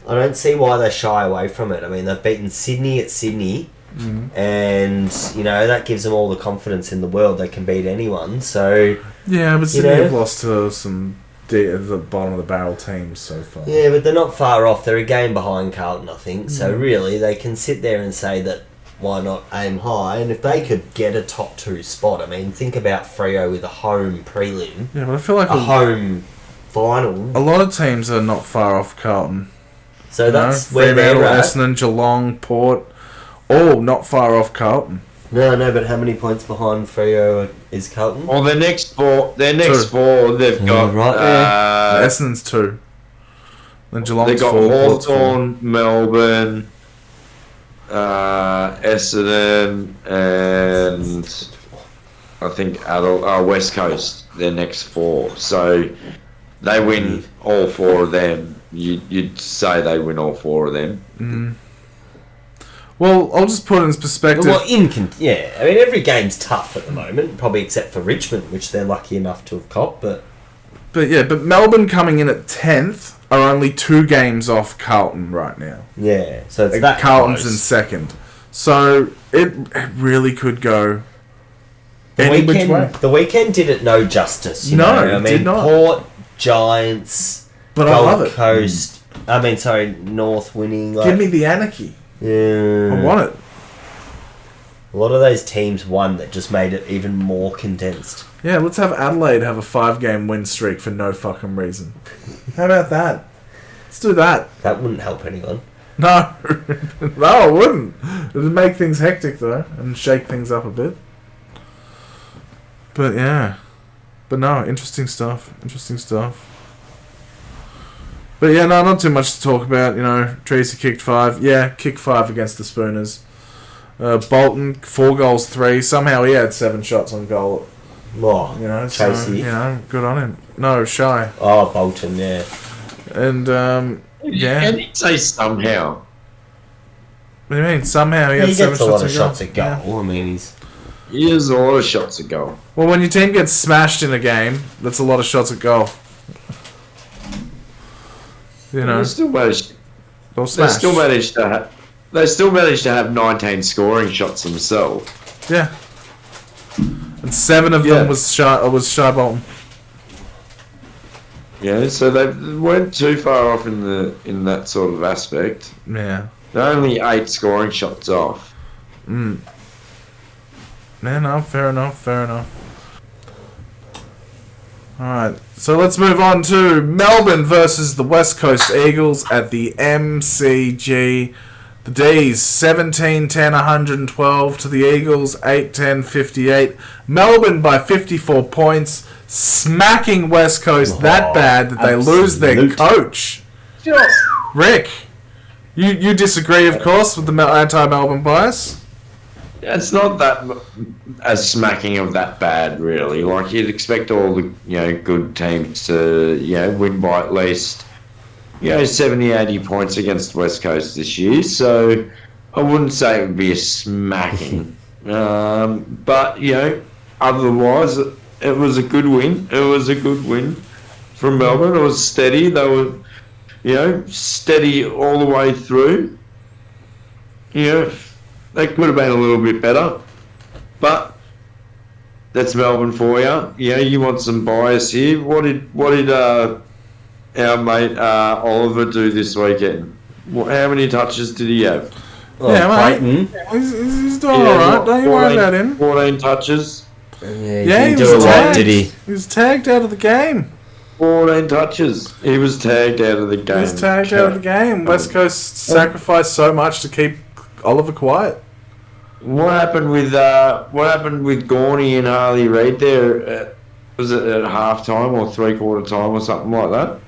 I don't see why they shy away from it. I mean, they've beaten Sydney at Sydney, and, that gives them all the confidence in the world. They can beat anyone, so... Yeah, but Sydney have lost to some the bottom of the barrel teams so far. Yeah, but they're not far off. They're a game behind Carlton, I think. So, really, they can sit there and say that why not aim high? And if they could get a top 2 spot, I mean, think about Freo with a home prelim. Yeah, but I feel like a home final. A lot of teams are not far off Carlton. So that's where Fremantle, they're at. Essendon, Geelong, Port, all not far off Carlton. No, but how many points behind Freo is Carlton? Well, their next four, they've got right Essendon's 2. Then Geelong's they've got 4. Port's 4. Hawthorn, Melbourne, Essendon, and I think West Coast. Their next 4. So they win all 4 of them. You'd say they win all 4 of them. Mm. Well, I'll just put it in perspective. Well, I mean, every game's tough at the moment, probably except for Richmond, which they're lucky enough to have copped. But Melbourne coming in at 10th are only 2 games off Carlton right now. Yeah, so it's that Carlton's close. in second. So it really could go any which way. The weekend did it no justice. You No, know? it I mean, did not. Port, Giants, But I love Gold it. Coast. North winning. Give me the anarchy. Yeah. I want it. A lot of those teams won that just made it even more condensed. Yeah, let's have Adelaide have a 5-game win streak for no fucking reason. How about that? Let's do that. That wouldn't help anyone. No. No, it wouldn't. It would make things hectic, though, and shake things up a bit. But, yeah. But, no, interesting stuff. But, yeah, no, not too much to talk about. You know, Tracy kicked 5. Yeah, kicked 5 against the Spooners. Bolton, 4 goals, 3. Somehow he had 7 shots on goal. Oh, You know, Tracy. so, good on him. No, Shy. Oh, Bolton, yeah. And, yeah. Can you say somehow? What do you mean? Somehow he He had 7 gets a lot of shots shots at goal. I mean, he's... He has a lot of shots at goal. Well, when your team gets smashed in a game, that's a lot of shots at goal. You know, They still managed. they'll They smash. still managed to have. They still managed to have 19 scoring shots themselves. Yeah. And 7 of Yeah. them was Shy Bolton. Yeah, so they weren't too far off in that sort of aspect. Yeah. They're only 8 scoring shots off. Mm. Yeah, no, fair enough. Alright, so let's move on to Melbourne versus the West Coast Eagles at the MCG. The D's 17-10-112 to the Eagles 8-10-58. Melbourne by 54 points, smacking West Coast that bad that they lose their absolute. coach. Rick, you disagree, of course, with the anti-Melbourne bias? It's not that a smacking of that bad, really. Like, you'd expect all the good teams to win by at least 70, 80 points against West Coast this year. So I wouldn't say it would be a smacking, but otherwise it was a good win. It was a good win from Melbourne. It was steady. They were steady all the way through. They could have been a little bit better, but that's Melbourne for you. You want some bias here. What did our mate Oliver do this weekend? How many touches did he have? Oh, Yeah, mate. Clayton. He's doing alright, don't you worry about him. 14 touches. Yeah, Yeah, he he didn't do a was lot, tagged. did he? He was tagged out of the game. 14 touches. He was tagged out of the game. He was tagged out of the game. West Coast sacrificed so much to keep Oliver quiet. What happened with Gorney and Harley Reid there? Was it at half time or 3/4 time or something like that?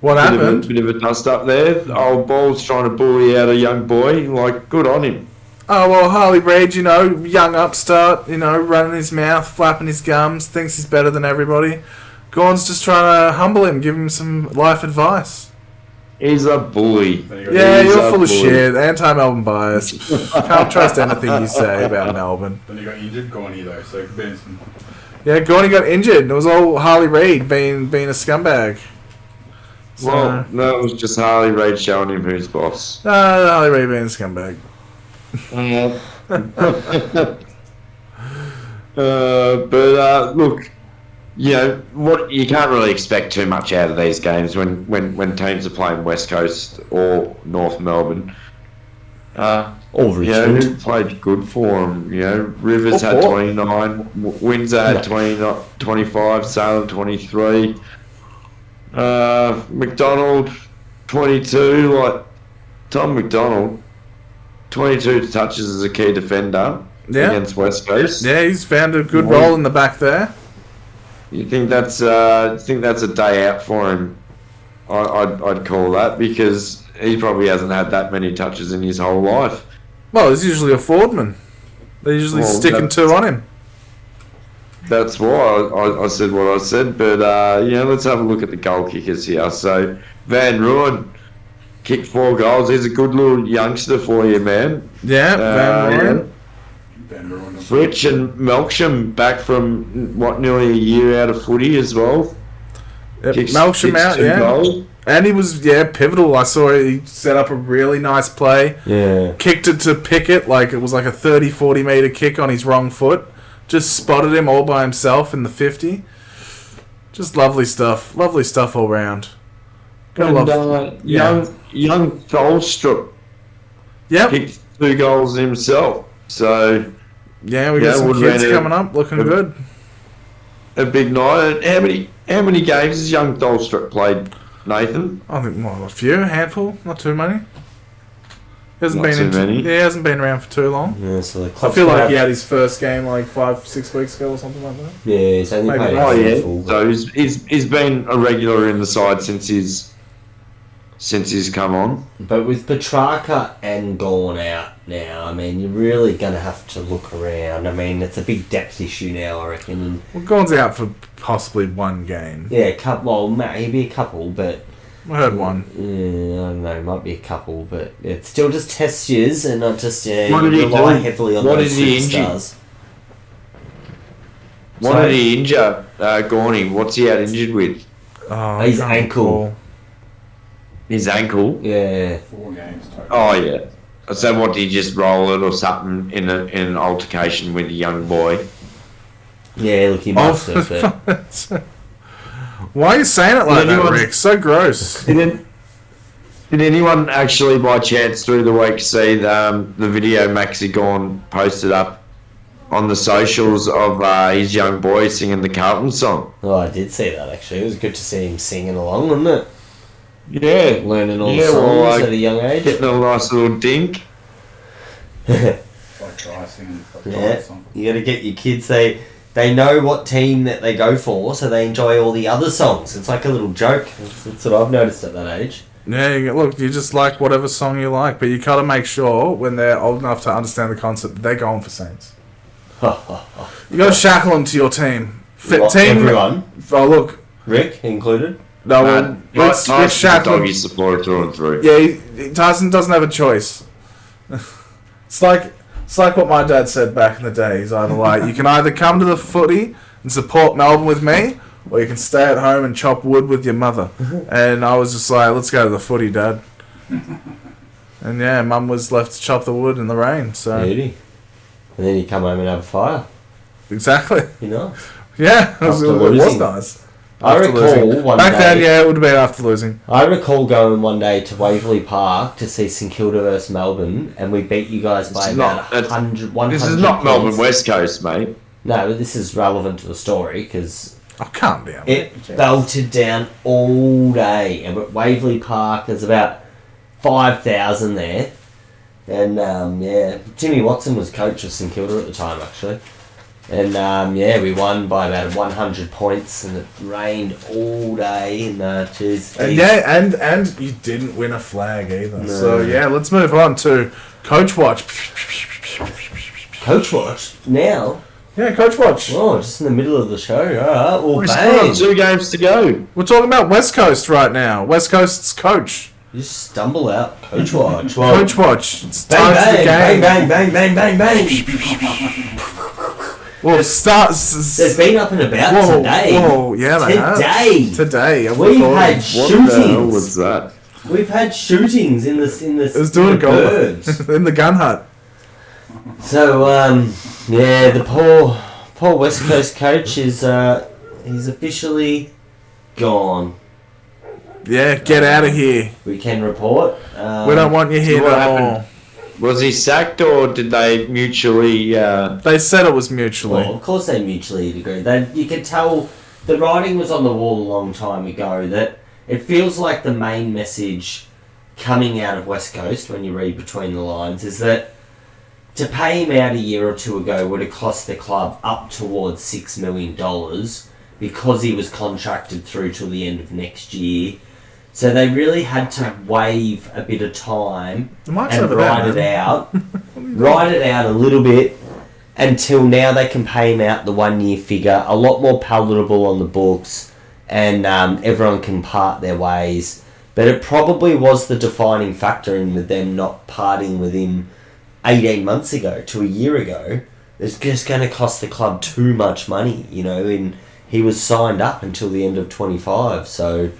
What happened? Bit of a dust up there. Old Ball's trying to bully out a young boy. Like, good on him. Oh, well, Harley Reid, young upstart, running his mouth, flapping his gums, thinks he's better than everybody. Gorn's just trying to humble him, give him some life advice. He's a bully. Yeah, He's you're a full of bully. shit. Anti-Melbourne bias. Can't trust anything you say about Melbourne. Then he got injured, Gorney though, so it could be some. Yeah, Gorney got injured. It was all Harley Reid being a scumbag. So, Well, no, it was just Harley Reid showing him who's boss. Harley Reid being a scumbag. Look, what you can't really expect too much out of these games when teams are playing West Coast or North Melbourne. Or Richmond. Who played good for them? Rivers had 29, Windsor had 25, Salem 23, McDonald 22. Like Tom McDonald, 22 touches as a key defender. against West Coast. Yeah, he's found a good role in the back there. You think that's a day out for him? I'd call that, because he probably hasn't had that many touches in his whole life. Well, he's usually a forwardman. They're usually sticking two on him. That's why I said what I said. But let's have a look at the goal kickers here. So Van Rooyen kicked 4 goals. He's a good little youngster for you, man. Yeah, Van Rooyen. Fritsch and Melksham back from nearly a year out of footy as well. Yep, Melksham out, 2 goals. And he was, pivotal. I saw he set up a really nice play. Yeah. Kicked it to Pickett, like it was like a 30, 40 metre kick on his wrong foot. Just spotted him all by himself in the 50. Just lovely stuff. Lovely stuff all round. And young Tholstrup kicked 2 goals himself. So yeah, we got some kids coming up, looking good. A big night. How many games has young Tholstrup played, Nathan? I think a few, a handful, not too many. He hasn't been around for too long. Yeah, so I feel like he had his first game like 5-6 weeks ago or something like that. Yeah, he's only played So he's been a regular in the side since he's come on. But with Petrarca and Gorn out now, I mean, you're really going to have to look around. I mean, it's a big depth issue now, I reckon. Well, Gorn's out for possibly one game. Yeah, maybe a couple, but... I heard one. Yeah, I don't know, might be a couple, but it's still just test years and not just rely heavily on those superstars. What did he injure, Gorney? What's he out injured with? Oh, his ankle. His ankle? Yeah. 4 games total. Oh, yeah. So what, did he just roll it or something in an altercation with a young boy? Yeah, look, he must have. But... Why are you saying it like that, Rick? So gross. Did anyone actually, by chance, through the week, see the video Maxi Gorn posted up on the socials of his young boy singing the Carlton song? Oh, I did see that, actually. It was good to see him singing along, wasn't it? Yeah. Learning all the songs at a young age. Getting a nice little dink. Like try singing. You got to get your kids, they know what team that they go for, so they enjoy all the other songs. It's like a little joke. That's what I've noticed at that age. Yeah, look, you just like whatever song you like, but you got to make sure when they're old enough to understand the concept, they're going for Saints. You got to shackle them to your team. Everyone? Oh, look. Rick included? No, let's shackle him. Doggy supporter through and through. Yeah, Tyson doesn't have a choice. It's like what my dad said back in the day. He's either like, you can either come to the footy and support Melbourne with me, or you can stay at home and chop wood with your mother. And I was just like, let's go to the footy, Dad. And yeah, Mum was left to chop the wood in the rain. So Beauty. And then you come home and have a fire. Exactly. You know? Yeah, it was nice. I recall one back day... then, yeah, it would have been after losing. I recall going one day to Waverley Park to see St Kilda versus Melbourne, and we beat you guys by about 100 This is not points. Melbourne West Coast, mate. No, but this is relevant to the story, because... Oh, calm down. It belted down all day, and at Waverley Park, there's about 5,000 there. And, Timmy Watson was coach of St Kilda at the time, actually. And, we won by about 100 points, and it rained all day, and, and you didn't win a flag either. No. So, yeah, let's move on to Coach Watch. Coach Watch? Now? Yeah, Coach Watch. Oh, just in the middle of the show. All right, well, we still have 2 games to go. We're talking about West Coast right now. West Coast's coach. You just stumble out. Coach Watch. Well, Coach Watch. It's bang, time for the game. Bang, bang, bang, bang, bang, bang. Well, they've been up and about today. Whoa, yeah, they have. Today. We've had shootings. What the hell was that? We've had shootings in the it was doing birds. in the gun hut. So, the poor West Coast coach is he's officially gone. Yeah, get out of here. We can report. We don't want you here no more. Was he sacked, or did they mutually... They said it was mutually. Well, of course they mutually agreed. You could tell the writing was on the wall a long time ago that it feels like the main message coming out of West Coast, when you read between the lines, is that to pay him out a year or two ago would have cost the club up towards $6 million because he was contracted through till the end of next year. So they really had to waive a bit of time and ride it out a little bit until now they can pay him out the 1 year figure, a lot more palatable on the books, and everyone can part their ways. But it probably was the defining factor in with them not parting with him 18 months ago to a year ago. It's just going to cost the club too much money, and he was signed up until the end of 25. So,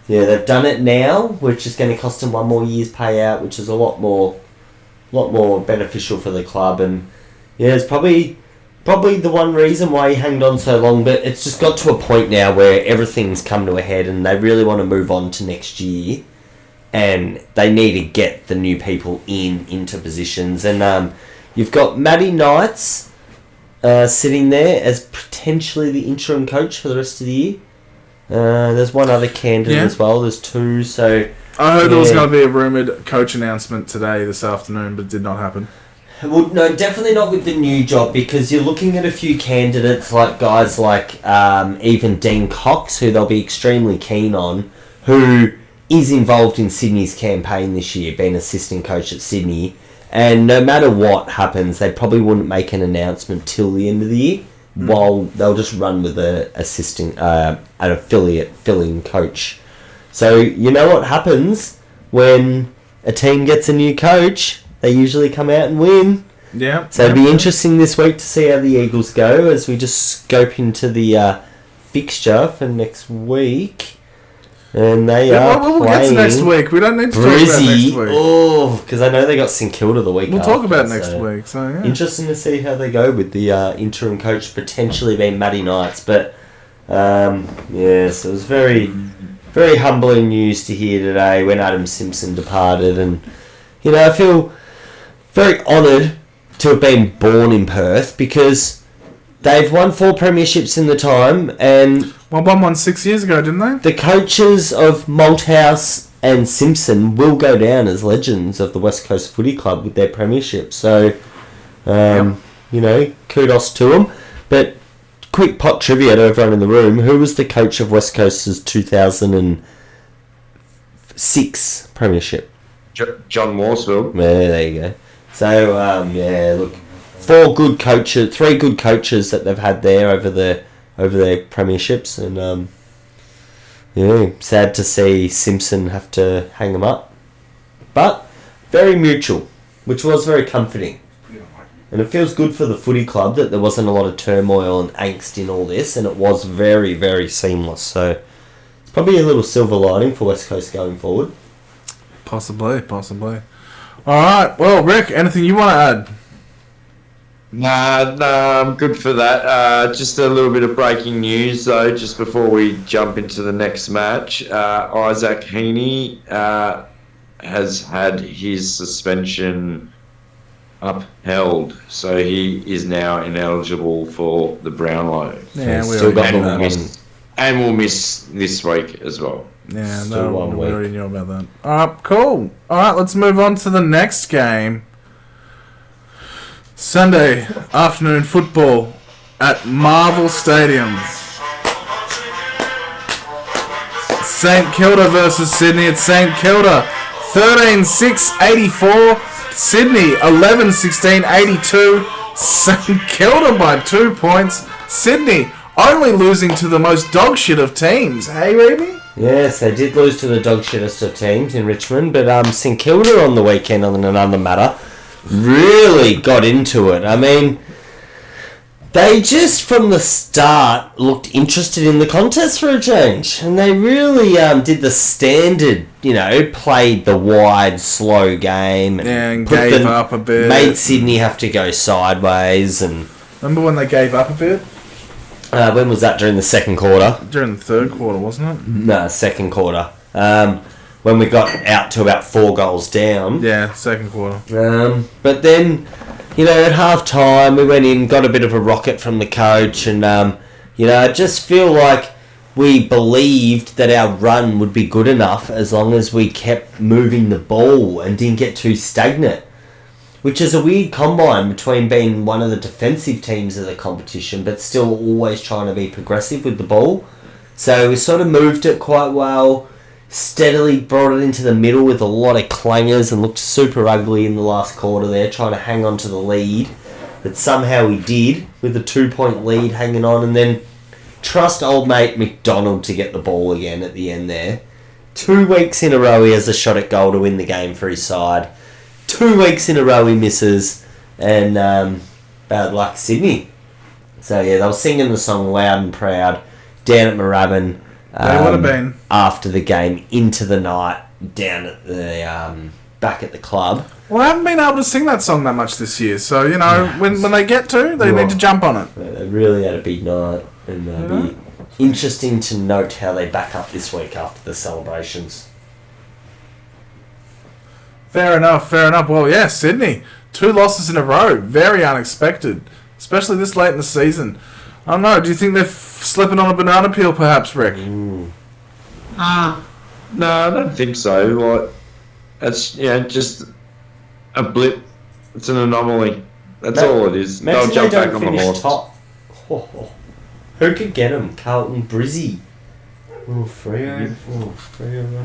yeah, they've done it now, which is going to cost him 1 more year's payout, which is a lot more beneficial for the club. And, yeah, it's probably the one reason why he hanged on so long, but it's just got to a point now where everything's come to a head and they really want to move on to next year, and they need to get the new people into positions. And you've got Matty Knights sitting there as potentially the interim coach for the rest of the year. There's one other candidate as well. There's two, so... I heard there was going to be a rumoured coach announcement today, this afternoon, but it did not happen. Well, no, definitely not with the new job, because you're looking at a few candidates, like guys like even Dean Cox, who they'll be extremely keen on, who is involved in Sydney's campaign this year, being assistant coach at Sydney. And no matter what happens, they probably wouldn't make an announcement till the end of the year, while they'll just run with an affiliate filling coach. So you know what happens when a team gets a new coach? They usually come out and win. Yeah. So it'll be interesting this week to see how the Eagles go as we just scope into the fixture for next week. And they are we'll playing get to next week. We don't need to talk about next week. Oh, because I know they got St Kilda the week We'll after, talk about next week. So yeah. Interesting to see how they go with the interim coach potentially being Matty Knights. But so it was very, very humbling news to hear today when Adam Simpson departed. And I feel very honoured to have been born in Perth, because they've won 4 premierships in the time, and won one 6 years ago, didn't they? The coaches of Malthouse and Simpson will go down as legends of the West Coast Footy Club with their premiership. So, kudos to them. But quick pot trivia to everyone in the room: who was the coach of West Coast's 2006 premiership? John Morsville. Yeah, there you go. So, look, 3 good coaches that they've had there over their premierships, and sad to see Simpson have to hang them up, but very mutual, which was very comforting, and it feels good for the footy club that there wasn't a lot of turmoil and angst in all this, and it was very, very seamless. So it's probably a little silver lining for West Coast going forward. Possibly. All right. Well, Rick, anything you want to add? Nah, I'm good for that. Just a little bit of breaking news, though, just before we jump into the next match. Isaac Heaney has had his suspension upheld, so he is now ineligible for the Brownlow. Yeah, still got the one. And we'll miss this week as well. Yeah, Still no, 1 we week. already knew about that. All right, cool. All right, let's move on to the next game. Sunday afternoon football at Marvel Stadium. St Kilda versus Sydney at St Kilda. 13-6-84. Sydney 11-16-82. St Kilda by 2 points. Sydney only losing to the most dog shit of teams. Hey, Reeby? Yes, they did lose to the dog shittest of teams in Richmond, but St Kilda on the weekend, on another matter, really got into it. I mean, they just from the start looked interested in the contest for a change, and they really did the standard, played the wide, slow game, and gave up a bit. Made Sydney have to go sideways. And remember when they gave up a bit? When was that? During the second quarter? During the third quarter, wasn't it? No, second quarter. When we got out to about 4 goals down. Yeah, second quarter. But then, at half time, we went in, got a bit of a rocket from the coach, and, I just feel like we believed that our run would be good enough as long as we kept moving the ball and didn't get too stagnant. which is a weird combine between being one of the defensive teams of the competition, but still always trying to be progressive with the ball. So we sort of moved it quite well, steadily brought it into the middle with a lot of clangers and looked super ugly in the last quarter there, trying to hang on to the lead. But somehow we did, with a 2-point lead hanging on, and then trust old mate McDonald to get the ball again at the end there. 2 weeks in a row he has a shot at goal to win the game for his side. 2 weeks in a row he misses, and bad luck Sydney. So yeah, they were singing the song loud and proud down at Moorabbin. They would have been. After the game, into the night, down at the back at the club. Well, I haven't been able to sing that song that much this year, so, you know, when they get to, they need to jump on it. They really had a big night, and it'll be interesting to note how they back up this week after the celebrations. Fair enough. Well, yeah, Sydney, 2 losses in a row. Very unexpected, especially this late in the season. I don't know, do you think they're slipping on a banana peel perhaps, Rick? No, I don't think so. Like, it's just a blip. It's an anomaly. That's all it is. They'll jump back on the horse. Top. Who could get them? Carlton, Brizzy. Freo.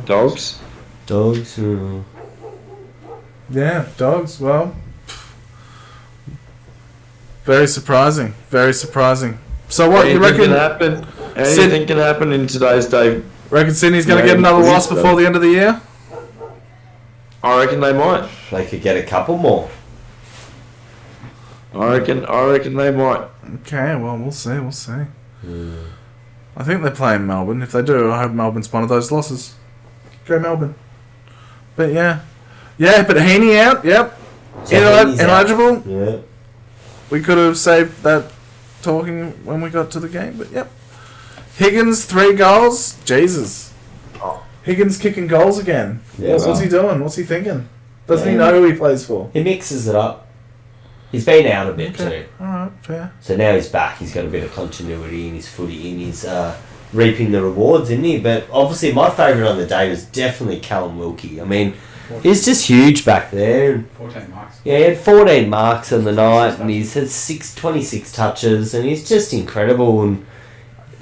Dogs. Yeah, Dogs, well... Very surprising. So what, you reckon... Can happen. Anything can happen in today's day. Reckon Sydney's going to get another loss before the end of the year? I reckon they might. They could get a couple more. I reckon they might. Okay, well, we'll see. I think they're playing Melbourne. If they do, I hope Melbourne's one of those losses. Go Melbourne. But yeah, but Heaney out, yep. So Ineligible. Yeah. We could have saved that talking when we got to the game, but yep. Higgins, 3 goals. Jesus. Higgins kicking goals again. Yeah, What's he doing? What's he thinking? Doesn't he know who he plays for? He mixes it up. He's been out a bit too. Alright, fair. So now he's back. He's got a bit of continuity in his footy, and he's reaping the rewards, isn't he? But obviously my favourite on the day was definitely Callum Wilkie. I mean, he's just huge back there. 14 marks. Yeah, he had 14 marks on the night, and he's had 26 touches, and he's just incredible. And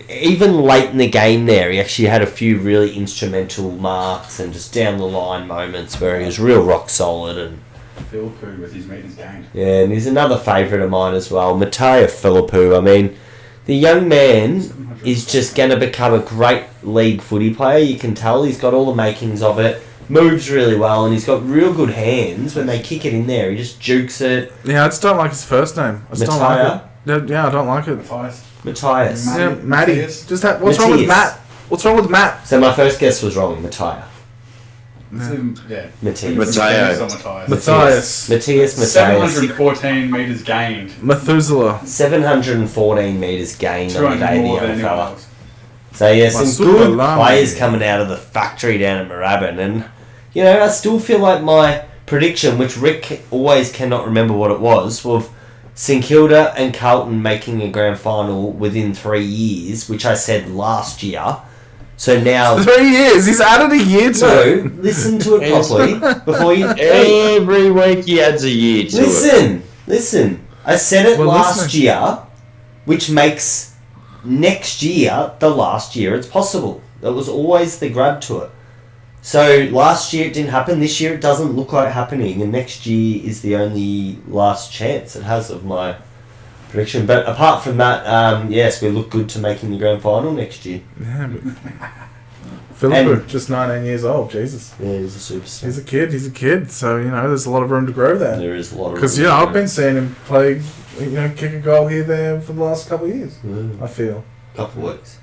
even late in the game there, he actually had a few really instrumental marks and just down the line moments where he was real rock solid. And Philippou with his meters gained. yeah, and he's another favourite of mine as well, Mateo Philippou. I mean, the young man is just going to become a great league footy player. You can tell he's got all the makings of it. Moves really well, and he's got real good hands. When they kick it in there, he just jukes it. Yeah, I just don't like his first name. I just don't like it. Yeah, I don't like it. Matthias. Yeah, Matty. Matthias. Just what's wrong with Matt? What's wrong with Matt? So my first guess was wrong, Matthias. Yeah. Matthias. 714 metres gained. Methuselah. 714 metres gained on the 200 day, the more than young anyone fella. else. So yeah, some good Masula players Lamy. coming out of the factory down at Moorabbin, and you know, I still feel like my prediction, which Rick always cannot remember what it was, of St Kilda and Carlton making a grand final within 3 years, which I said last year. So now 3 years. He's added a year to no, it. listen to it properly before you. Every week he adds a year to it. Listen. I said it We're last listening. year, which makes next year the last year it's possible. That was always the grab to it. So last year it didn't happen. This year it doesn't look like happening, and next year is the only last chance it has of my prediction. But apart from that, yes, we look good to making the grand final next year. Yeah, but Philippou, just 19 years old. Jesus. Yeah, he's a superstar. He's a kid. So, you know, there's a lot of room to grow there. There is a lot of Because, room you know, to I've been seeing him play, you know, kick a goal here, there for the last couple of years. I feel. couple of weeks.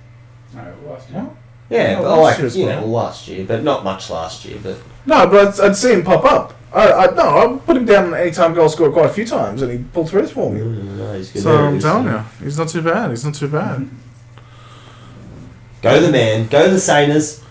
No, last year. Yeah, Yeah, but last like, year as you well. know, last year, but not much last year. But No, but I'd see him pop up. I put him down an anytime goal scorer quite a few times, and he pulled through for me. no, he's good. So I'm telling you, he's not too bad. Go the man, go the Saners.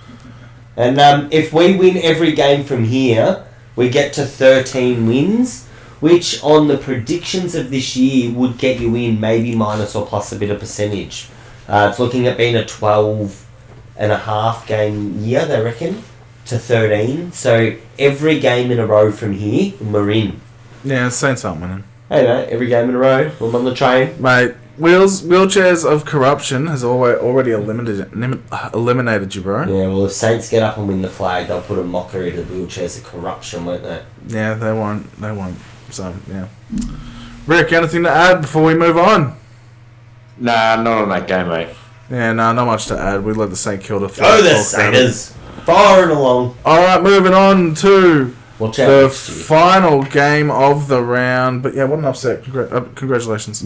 And if we win every game from here, we get to 13 wins, which on the predictions of this year would get you in maybe minus or plus a bit of percentage. It's looking at being a 12.5 game year, they reckon, to 13. So every game in a row from here, we're in. Yeah, Saints aren't winning. Hey, mate, every game in a row, I'm on the train. Mate, wheelchairs of corruption has already eliminated you, bro. Yeah, well, if Saints get up and win the flag, they'll put a mockery to the wheelchairs of corruption, won't they? Yeah, they won't. So, yeah. Rick, anything to add before we move on? Nah, not on that game, mate. Yeah, no, not much to add. We let the St Kilda Go the Saints! Firing along. Alright, moving on to Watch out the next year. final game of the round. But yeah, what an upset. Congratulations.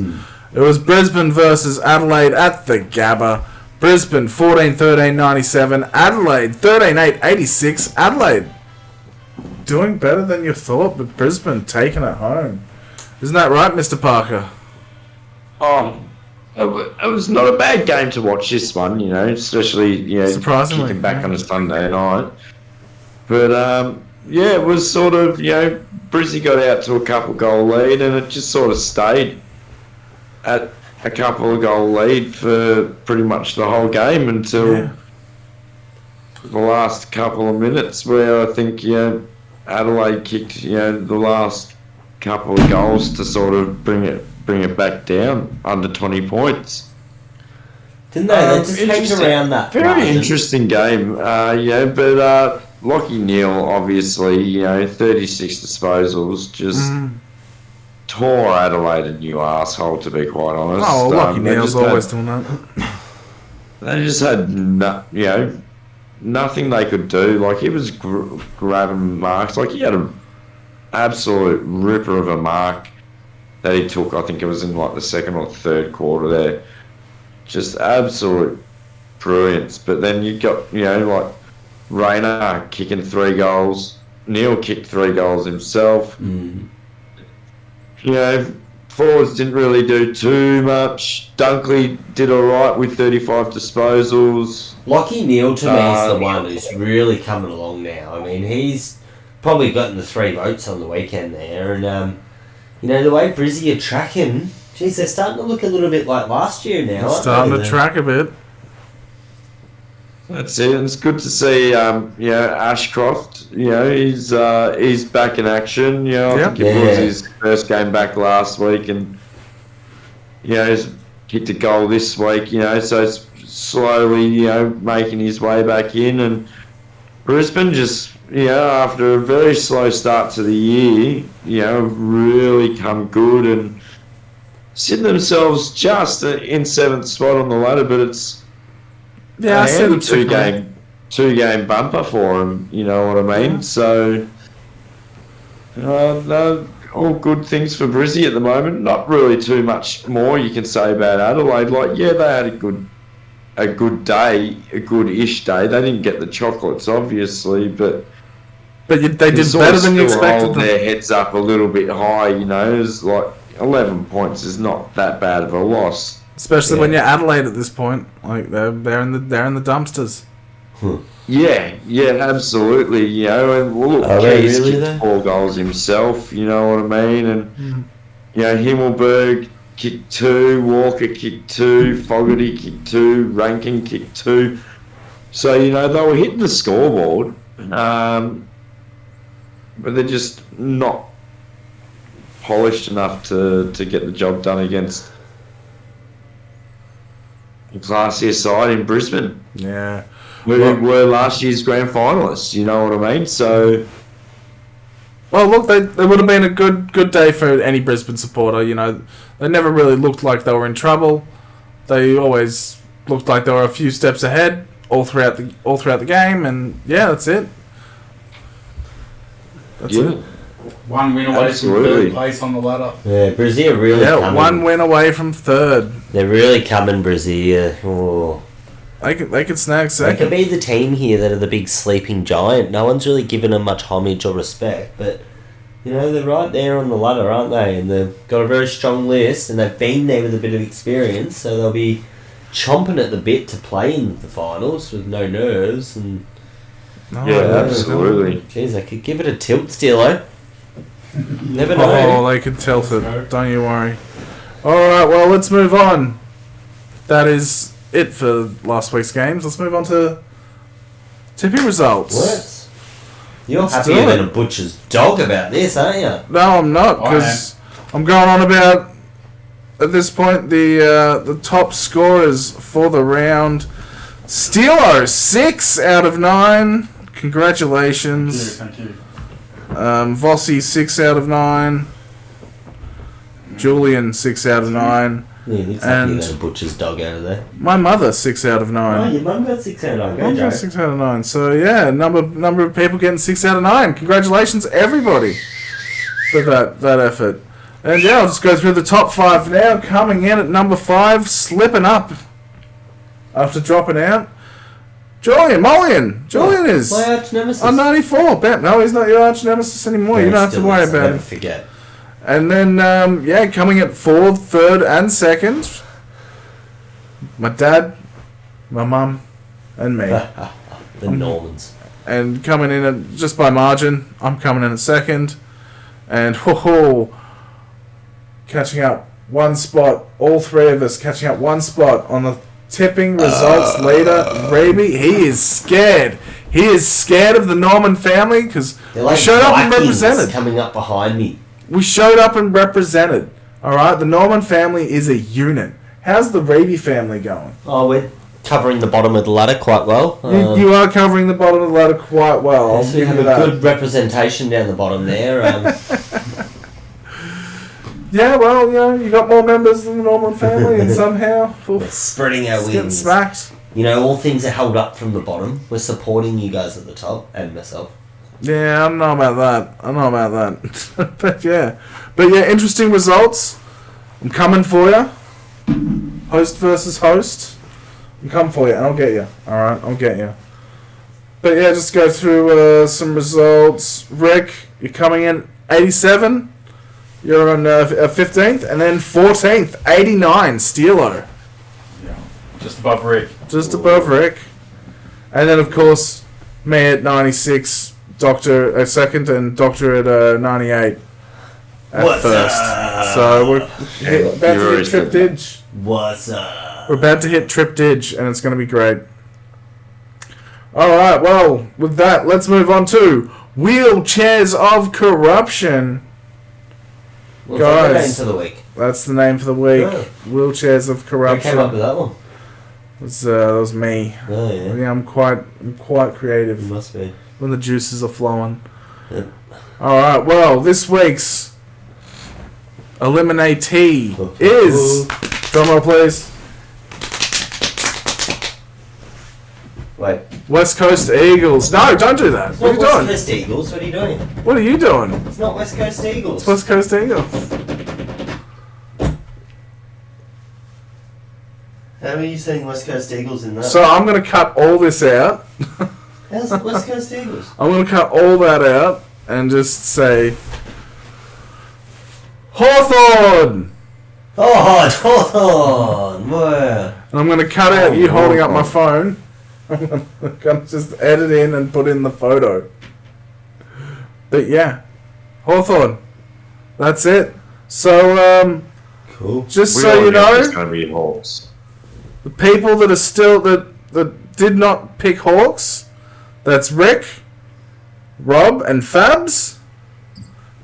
It was Brisbane versus Adelaide at the Gabba. Brisbane 14-13-97. Adelaide 13-8-86. Adelaide doing better than you thought, but Brisbane taking it home. Isn't that right, Mr. Parker? Oh, it was not a bad game to watch, this one, you know, especially, you know, Surprisingly, kicking back yeah. on a Sunday night. But, yeah, it was sort of, you know, Brizzy got out to a couple goal lead and it just sort of stayed at a couple of goal lead for pretty much the whole game until the last couple of minutes where I think, you know, Adelaide kicked, you know, the last couple of goals to sort of bring it back down under 20 points. Didn't they? They just hanged around that Very margin. interesting game, yeah, but Lockie Neal, obviously, you know, 36 disposals, just tore Adelaide a new arsehole, to be quite honest. Oh, well, Lucky they Neal's just always had- doing that. They just had, you know, nothing they could do. Like, he was grabbing marks. Like, he had an absolute ripper of a mark that he took. I think it was in, like, the second or third quarter there. Just absolute brilliance. But then you got, you know, like, Rayner kicking 3 goals. Neal kicked 3 goals himself. You know, forwards didn't really do too much. Dunkley did alright with 35 disposals. Lockie Neal to me is the one who's really coming along now. I mean, he's probably gotten the 3 votes on the weekend there, and you know, the way Brizzy are tracking, geez, they're starting to look a little bit like last year now. aren't Starting they? to track a bit. That's it. It's good to see, you know, Ashcroft. You know, he's back in action. You know, I think it was his first game back last week, and you know, he's kicked a goal this week. You know, so it's slowly, you know, making his way back in. And Brisbane just, you know, after a very slow start to the year, you know, really come good and sitting themselves just in 7th spot on the ladder, but it's Yeah, I see them two game bumper for him. You know what I mean? So, no, all good things for Brizzy at the moment. Not really too much more you can say about Adelaide. Like, yeah, they had a good day, a good-ish day. They didn't get the chocolates, obviously, but they did better than you expected them. Their heads up a little bit high. You know, it's like 11 points is not that bad of a loss. Especially when you're Adelaide at this point, like they're in the dumpsters. Yeah, absolutely. You know, and well, look, Are they Keys really kicked though? 4 goals himself. You know what I mean? And you know, Himmelberg kicked 2, Walker kicked 2, Fogarty kicked 2, Rankin kicked 2. So you know they were hitting the scoreboard, but they're just not polished enough to get the job done against a classier side in Brisbane. Yeah. We were last year's grand finalists, you know what I mean? So, Well, look, they would have been a good day for any Brisbane supporter. You know, they never really looked like they were in trouble. They always looked like they were a few steps ahead all throughout the game, and yeah, that's it. That's it. One win away Absolutely. from 3rd place on the ladder. Yeah, Brizzy are really Yeah, coming. 1 win away from 3rd. They're really coming, Brizzy. Oh. They could snag They could second. be the team here that are the big sleeping giant. No one's really given them much homage or respect, but you know, they're right there on the ladder, aren't they? And they've got a very strong list, and they've been there with a bit of experience, so they'll be chomping at the bit to play in the finals with no nerves. And No, yeah, no, absolutely. geez, they could give it a tilt, Steelo. Never know. Oh, they could tilt it. Don't you worry. Alright, well, let's move on. That is it for last week's games. Let's move on to tipping results. What? You're Let's happier do it. than a butcher's dog about this, aren't you? No, I'm not, because I'm going on about, at this point, the top scorers for the round. Steelo, 6 out of 9. Congratulations. Thank you. Vossi, 6 out of 9. Julian, 6 out of 9. Yeah, he's And- happier than a butcher's dog out of there. My mother, 6 out of 9. Oh, your mum got 6 out of 9. Mum got 6 out of 9. So, yeah, number of people getting 6 out of 9. Congratulations, everybody, for that effort. And, yeah, I'll just go through the top 5 now. Coming in at number 5, slipping up after dropping out. Julian Mullion. Julian is My arch nemesis. on 94. Bet, no, he's not your arch nemesis anymore. You don't have to worry about Never him. forget. And then, coming at 4th, 3rd, and 2nd, my dad, my mum, and me. The Normans. And coming in at, just by margin, I'm coming in at 2nd. And, catching up 1 spot, all 3 of us catching up 1 spot on the tipping results leader. Raby, he is scared. He is scared of the Norman family because They're we like showed up and Vikings represented. coming up behind me. We showed up and represented. Alright, the Norman family is a unit. How's the Raby family going? Oh, we're covering the bottom of the ladder quite well. You are covering the bottom of the ladder quite well. I'll So we give have you a that. good representation down the bottom there. Yeah, well, you got more members than the Norman family, and somehow We're spreading our it's getting wings. smacked. You know, all things are held up from the bottom. We're supporting you guys at the top, and myself. Yeah, I don't know about that. but yeah, interesting results. I'm coming for you. Host versus host. I'm coming for you, and I'll get you. All right, I'll get you. But yeah, just go through some results. Rick, you're coming in 87. You're on 15th, and then 14th, 89, Steelo. Yeah. Just above Rick. Just above Rick. And then, of course, me at 96, Doctor at 2nd, and Doctor at 98 at What's 1st. up? So we're about you to already hit Trip said Dig. What's up? We're about to hit Trip Dig, and it's going to be great. Alright, well, with that, let's move on to Wheelchairs of Corruption. What's that Guys. name for the week? That's the name for the week. Oh. Wheelchairs of Who Corruption. came up with that one? That was me. Oh, yeah. Yeah, I'm quite It creative must be. when the juices are flowing. Yep. Alright, well, this week's eliminatee is... Drumroll, please. Wait. West Coast Eagles. No, don't do that. It's What are not you West doing? Coast Eagles. What are you doing? What are you doing? It's not West Coast Eagles. It's West Coast Eagles. How are you saying West Coast Eagles in that? So I'm going to cut all this out. How's West Coast Eagles? I'm going to cut all that out and just say... Hawthorn! Oh, it's Carlton! Wow. And I'm going to cut out you holding up my phone. I'm going to just edit in and put in the photo. But yeah, Hawthorn. That's it. So, Cool. just We so all you know know, it's going to be Hawks. the people that are still, that did not pick Hawks, that's Rick, Rob, and Fabs.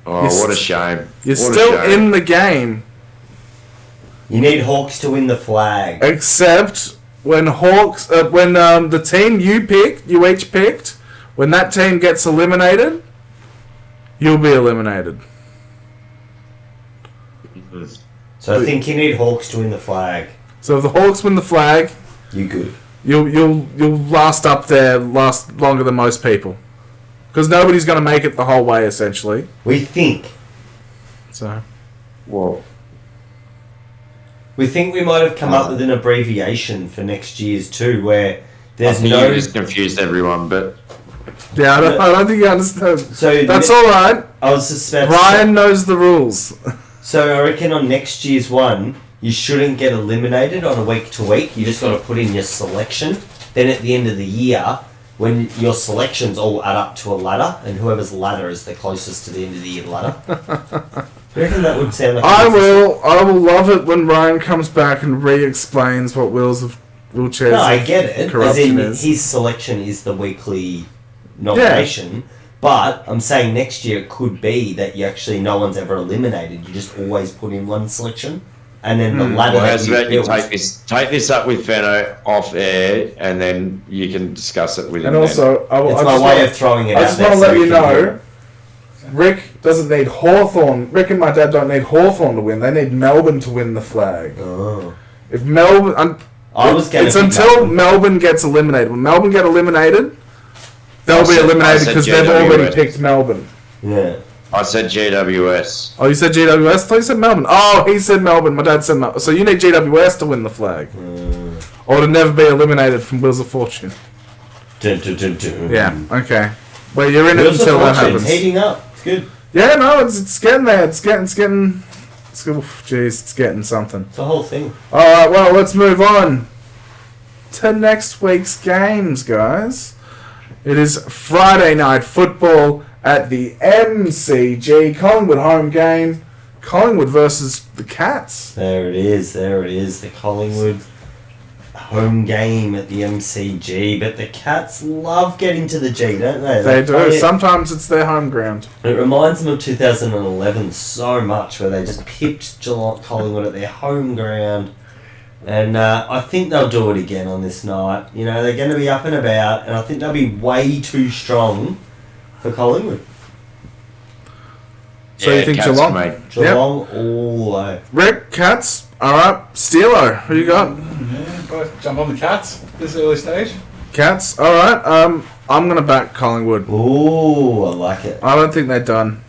Oh, what a shame. You're What a still shame. in the game, You need Hawks to win the flag. except when Hawks, when the team you each picked, when that team gets eliminated, you'll be eliminated. So I think you need Hawks to win the flag. So if the Hawks win the flag, You good. you'll last up there, last longer than most people, because nobody's going to make it the whole way essentially. We think. So Well, We think we might have come up with an abbreviation for next year's too, where I there's think no. you just confused everyone, but yeah, I don't think you understand. So That's all right. I was just about to Ryan knows the rules. So I reckon on next year's one, you shouldn't get eliminated on a week to week. You just got to put in your selection. Then at the end of the year, when your selections all add up to a ladder, and whoever's ladder is the closest to the end of the year ladder. Do you reckon that would sound like? I will love it when Ryan comes back and re-explains what wheelchairs. No, I get it. As Corruption in, is. his selection is the weekly nomination. But I'm saying next year it could be that you actually no one's ever eliminated. You just always put in one selection, and then the ladder. Well, how's about you build- take this up with Fenno off air, and then you can discuss it with him. And also, It's my way of throwing it I out just there. want to so let we you can know, hear it. Rick doesn't need Hawthorn. Rick and my dad don't need Hawthorn to win. They need Melbourne to win the flag. Oh. If Melbourne, it's until Melbourne gets eliminated. When Melbourne get eliminated, they'll be eliminated because they've already picked Melbourne. Yeah. I said GWS. Oh, you said GWS? I thought you said Melbourne. Oh, he said Melbourne. My dad said Melbourne. So you need GWS to win the flag. Or to never be eliminated from Wheels of Fortune. Yeah, okay. Well, you're in it until that happens. Heating up. It's good. Yeah, no, it's getting there. It's getting... Jeez, it's getting something. It's the whole thing. Alright, well, let's move on to next week's games, guys. It is Friday night football at the MCG. Collingwood home game. Collingwood versus the Cats. There it is. The Collingwood home game at the MCG. But the Cats love getting to the G, don't they? They do. Sometimes it's their home ground. It reminds them of 2011 so much, where they just pipped Collingwood at their home ground. And I think they'll do it again on this night. You know, they're going to be up and about, and I think they'll be way too strong for Collingwood. So you think Cats, Geelong? mate. Geelong all the way. Rick, Cats. Alright. Steelo, who you got? Yeah, both jump on the Cats this early stage. Cats. Alright. I'm going to back Collingwood. Ooh, I like it. I don't think they're done.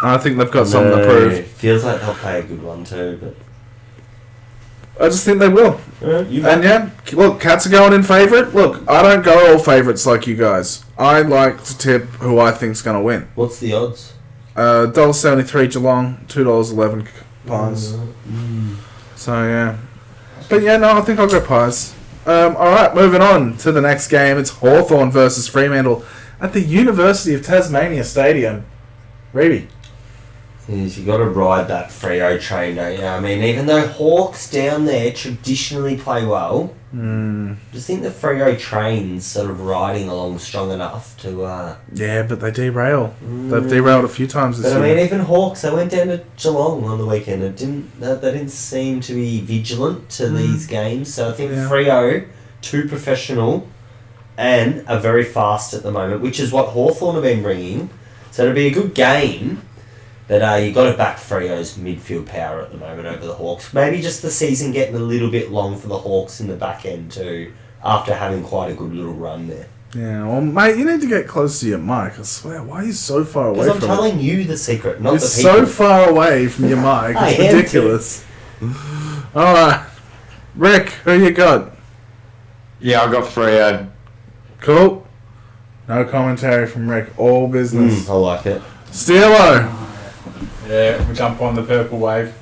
I think they've got something to prove. Feels like they'll play a good one too, but... I just think they will. You And yeah, look, Cats are going in favourite. Look, I don't go all favourites like you guys. I like to tip who I think's going to win. What's the odds? $1.73 Geelong, $2.11 Pies. So yeah, but yeah, no, I think I'll go Pies. All right, moving on to the next game. It's Hawthorn versus Fremantle at the University of Tasmania Stadium. Reedy. Is you got to ride that Freo train, don't you? I mean, even though Hawks down there traditionally play well, just think the Freo train's sort of riding along strong enough to. Yeah, but they derail. They've derailed a few times this But I year. mean, even Hawks, they went down to Geelong on the weekend. They didn't seem to be vigilant to these games. So I think Freo, too professional, and are very fast at the moment, which is what Hawthorn have been bringing. So it'll be a good game. But you got to back Freo's midfield power at the moment over the Hawks. Maybe just the season getting a little bit long for the Hawks in the back end too, after having quite a good little run there. Yeah, well, mate, you need to get close to your mic. I swear, why are you so far away Because from I'm it? telling you the secret, not You're the people. so far away from your mic. I It's am ridiculous. All right, Rick, who you got? Yeah, I got Freo. Cool. No commentary from Rick. All business. I like it. Steelo. Yeah, we jump on the purple wave.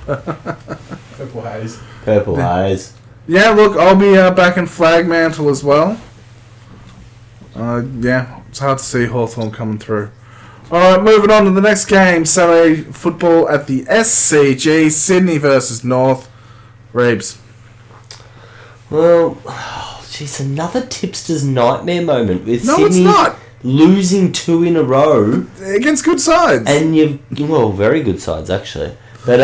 Purple haze. Purple haze. Yeah, look, I'll be back in Flagmantle as well. Yeah, it's hard to see Hawthorn coming through. Alright, moving on to the next game. Saturday football at the SCG. Sydney versus North. Reeves. Well, jeez, another tipster's nightmare moment with No, Sydney it's not. losing 2 in a row. Against good sides. And very good sides actually. But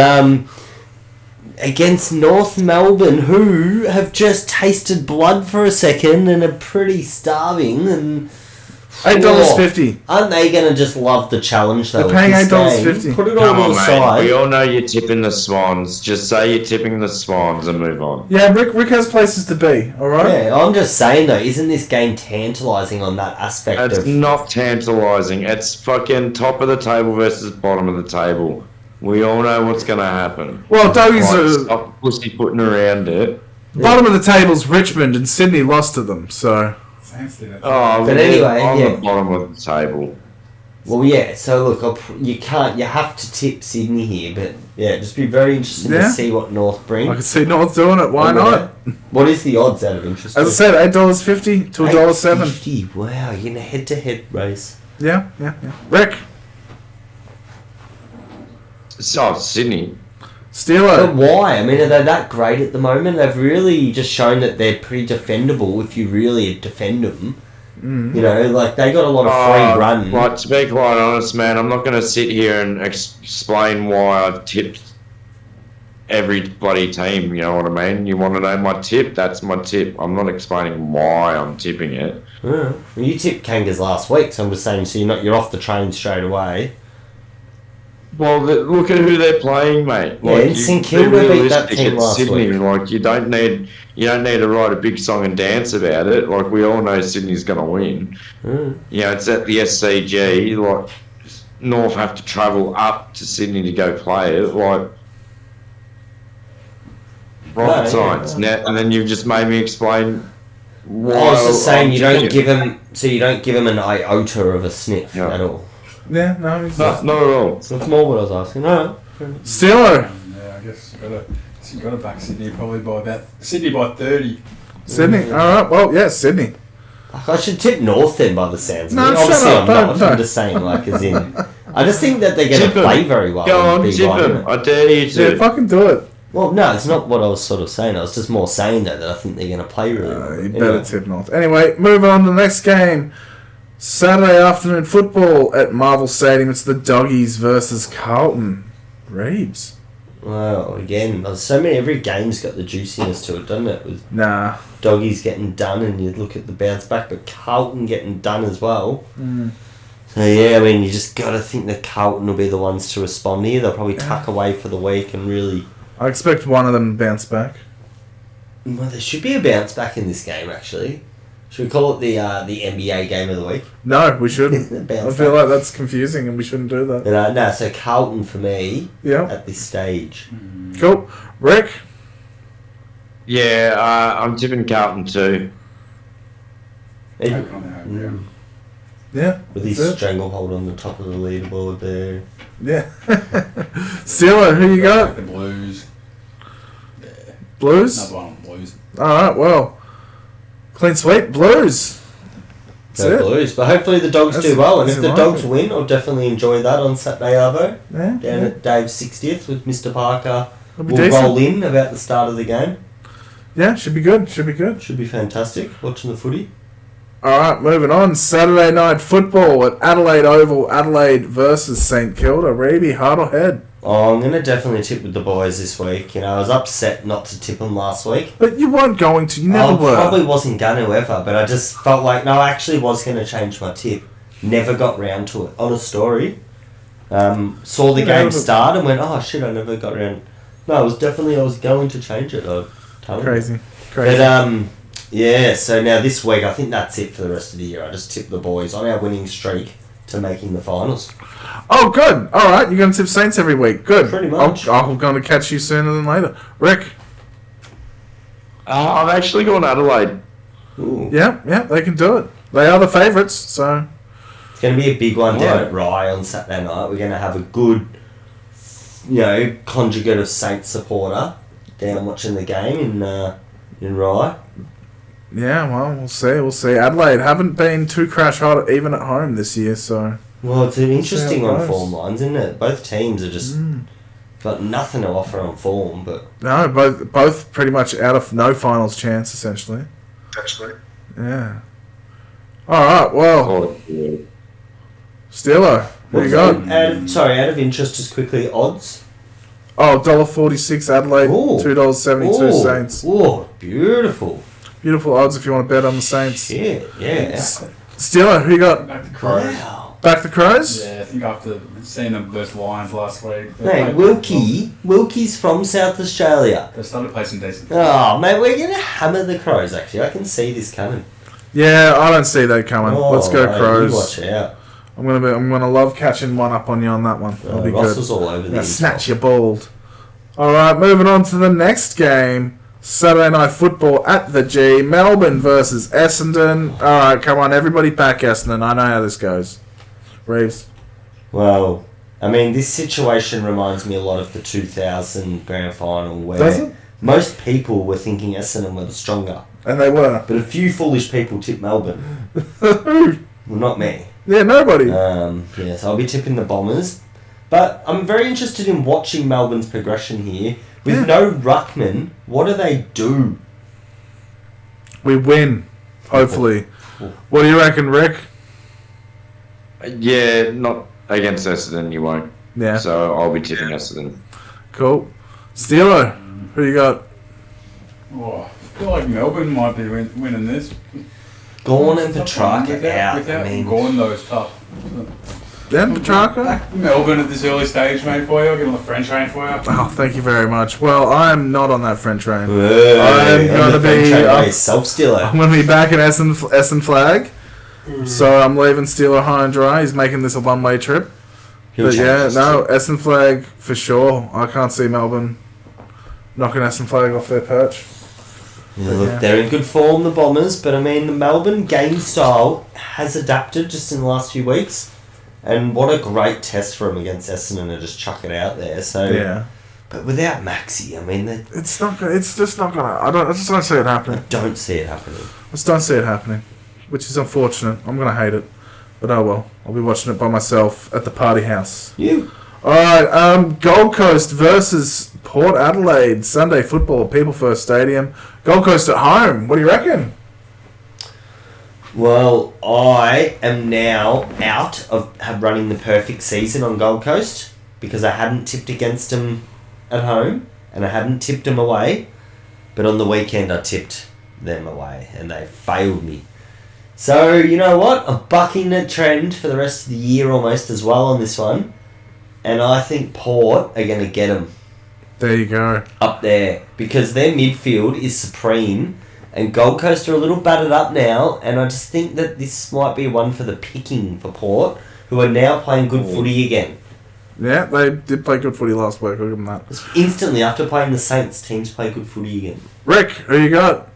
against North Melbourne, who have just tasted blood for a second and are pretty starving, and $8.50. aren't they going to just love the challenge though? They're paying with this $8.50. game? Put it Come all on, to the mate. side. We all know you're tipping the Swans. Just say you're tipping the Swans and move on. Yeah, Rick has places to be, alright? Yeah, I'm just saying though, isn't this game tantalising on that aspect It's of... not tantalising. It's fucking top of the table versus bottom of the table. We all know what's going to happen. Well, Dougie's Stop pussyfooting around it. bottom of the table's Richmond, and Sydney lost to them, so... Saints did it. Oh, But we're anyway, on yeah. the bottom of the table. Well, yeah, so look, you have to tip Sydney here, but yeah, just be very interesting Yeah. to see what North bring. I can see North doing it, why not? What is the odds out of interest? As I said, $8.50 to $1.07. $8.50. Wow, you're in a head-to-head race. Yeah. Rick, So, Sydney. But Steelo. why? I mean, are they that great at the moment? They've really just shown that they're pretty defendable if you really defend them. You know, like they got a lot of free run. Like, to be quite honest, man, I'm not going to sit here and explain why I've tipped every bloody team. You know what I mean? You want to know my tip? That's my tip. I'm not explaining why I'm tipping it. Well, you tipped Kangas last week, so I'm just saying. So you're off the train straight away. Well, look at who they're playing, mate. Yeah, and St Kilda beat that team last Sydney. week. Like, you don't need to write a big song and dance about it. Like, we all know Sydney's going to win. You know, it's at the SCG. Like, North have to travel up to Sydney to go play it. Like, rocket science. Now, and then you've just made me explain why. I was just saying you don't give him an iota of a sniff at all. Yeah, no, he's not at all. That's more what I was asking. No. Steeler. Yeah, I guess you've got to back Sydney probably by 30. Sydney. All right. Well, yeah, Sydney. I should tip North then by the sounds. No, obviously shut up. I'm not. Don't. I'm just saying, like, as in, I just think that they're going to play very well. Go on, tip them. I dare you to. Yeah, fucking do it. Well, no, it's not what I was sort of saying. I was just more saying that I think they're going to play really well. You better tip North. Anyway, moving on to the next game. Saturday afternoon football at Marvel Stadium. It's the Doggies versus Carlton. Reeves. Well, again, there's so many. Every game's got the juiciness to it, doesn't it? With Doggies getting done, and you look at the bounce back, but Carlton getting done as well. So yeah, I mean, you just got to think that Carlton will be the ones to respond here. They'll probably tuck away for the week and really. I expect one of them to bounce back. Well, there should be a bounce back in this game, actually. Should we call it the NBA game of the week? No, we shouldn't. I feel like that's confusing and we shouldn't do that. No, so Carlton for me at this stage. Cool. Rick? Yeah, I'm tipping Carlton too. Yeah. With his stranglehold on the top of the leaderboard there. Yeah. Steeler, who you got? The Blues. Yeah. Blues? Another one on Blues. Alright, well. Clean sweep, Blues. Go Blues. But hopefully the Dogs do well. And if the Dogs win, I'll definitely enjoy that on Saturday Arvo. Yeah. Down at Dave's 60th with Mr. Parker. We'll decent. roll in about the start of the game. Yeah, should be good. Should be fantastic. Watching the footy. Alright, moving on. Saturday night football at Adelaide Oval. Adelaide versus St Kilda. Reeby, heart or head? Oh, I'm going to definitely tip with the boys this week. You know, I was upset not to tip them last week. But you weren't going to. You never were. I probably wasn't going to ever, but I just felt like, no, I actually was going to change my tip. Never got round to it. Honest story. Saw the game start and went, oh shit, I never got round. No, I was going to change it. Crazy. But, yeah, so now this week, I think that's it for the rest of the year. I just tipped the boys on our winning streak to making the finals. Oh, good. All right, you're going to tip Saints every week. Good. Pretty much. I'm going to catch you sooner than later. Rick? I've actually gone Adelaide. Ooh. Yeah, they can do it. They are the favourites, so... It's going to be a big one down at Rye on Saturday night. We're going to have a good, conjugate of Saints supporter down watching the game in Rye. Yeah, well, we'll see. Adelaide haven't been too crash hot even at home this year, so... Well, it's an interesting on form lines, isn't it? Both teams are just got nothing to offer on form, but... No, both pretty much out of no finals chance, essentially. Yeah. Alright, well... Steelo, who you got? Out of interest, just quickly, odds? Oh, $1.46 Adelaide, $2.72 Saints. Oh, beautiful. Beautiful odds if you want to bet on the Saints. Yeah. Steelo, who you got? Back the Crows. Wow. Back the Crows? Yeah, I think after seeing them versus Lions last week. Mate, Wilkie's from South Australia. They started placing decent. Oh, mate, we're going to hammer the Crows, actually. I can see this coming. Yeah, I don't see that coming. Let's go Crows. You watch out. I'm gonna love catching one up on you on that one. That'll be Ross good. was all over the snatch you bald. Alright, moving on to the next game. Saturday night football at the G. Melbourne versus Essendon. Alright, come on, everybody back Essendon. I know how this goes. Reeves. Well, I mean, this situation reminds me a lot of the 2000 grand final where Does it? most people were thinking Essendon were the stronger. And they were. But a few foolish people tipped Melbourne. Well, not me. Yeah, nobody. So I'll be tipping the Bombers. But I'm very interested in watching Melbourne's progression here. With no ruckman, what do they do? We win. Hopefully. What do you reckon, Rick? Yeah, not against Essendon, you won't. Yeah. So I'll be tipping Essendon. Cool. Steelo, who you got? Oh, I feel like Melbourne might be winning this. Gorn and Petrarca out. Without I mean, Gorn, though, it's tough. Dan Petrarca? Back Melbourne at this early stage, mate, for you. I'll get on the French train for you. Oh, thank you very much. Well, I'm not on that French train. whoa, I'm gonna be self-stealer. I'm going to be back in Essen Flag. So I'm leaving Steelo high and dry. He's making this a one-way trip. But yeah, no, Essen Flag for sure. I can't see Melbourne knocking Essen Flag off their perch. Yeah, look, they're in good form, the Bombers, but I mean, the Melbourne game style has adapted just in the last few weeks. And what a great test for them against Essendon to just chuck it out there. So Yeah. But without Maxi, I mean, It's just not gonna. I just don't see it happening. I don't see it happening. I just don't see it happening, which is unfortunate. I'm gonna hate it, but oh well. I'll be watching it by myself at the party house. You. All right. Gold Coast versus Port Adelaide Sunday football, People First Stadium. Gold Coast at home. What do you reckon? Well, I am now out of running the perfect season on Gold Coast because I hadn't tipped against them at home and I hadn't tipped them away. But on the weekend, I tipped them away and they failed me. So, you know what? I'm bucking the trend for the rest of the year almost as well on this one. And I think Port are going to get them There you go. up there because their midfield is supreme. And Gold Coast are a little battered up now, and I just think that this might be one for the picking for Port, who are now playing good footy again. Yeah, they did play good footy last week. I'll give them that. Instantly, after playing the Saints, teams play good footy again. Rick, who you got?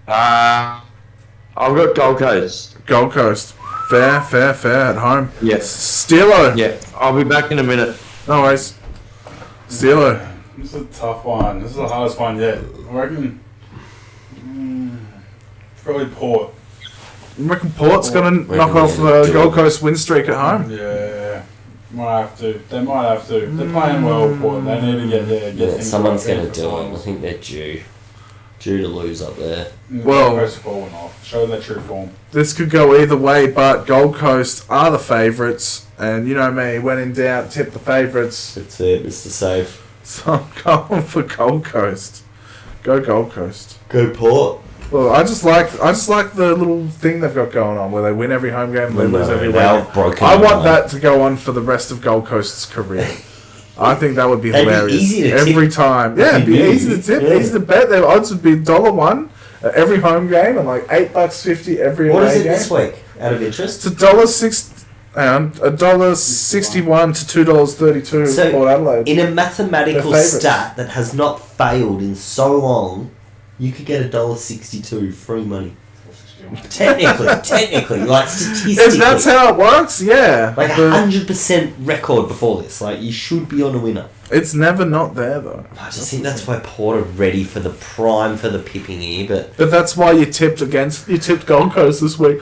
I've got Gold Coast. Gold Coast. Fair at home. Yes. Steelo. Yeah, I'll be back in a minute. No worries. Steelo. This is a tough one. This is the hardest one yet. I reckon... probably Port. You reckon Port's going to knock off the Gold Coast win streak at home? Yeah. Might have to. They might have to. They're playing well, Port. They need to get there. Yeah, someone's going to do it. I think they're due to lose up there. Well, Gold Coast falling off. Show their true form. This could go either way, but Gold Coast are the favourites. And you know me, when in doubt, tip the favourites. That's it, Mr. Safe. So I'm going for Gold Coast. Go Gold Coast. Go Port. Well, I just like the little thing they've got going on where they win every home game, they lose every week. I want that to go on for the rest of Gold Coast's career. I think that would be hilarious. Easy to every tip. time. Yeah, it'd be easy to tip, easy to bet. Their odds would be $1 at every home game and like $8.50 every away game. What is it this week, out of interest? It's $1.61 to $2.32 So, Port Adelaide. in a mathematical They're favourites. stat that has not failed in so long, you could get $1.62 free money. Technically, like statistically. If that's how it works, yeah. Like 100% record before this. Like, you should be on a winner. It's never not there though. I just think that's why Port are ready for the prime for the pipping here, But that's why you tipped Gold Coast this week.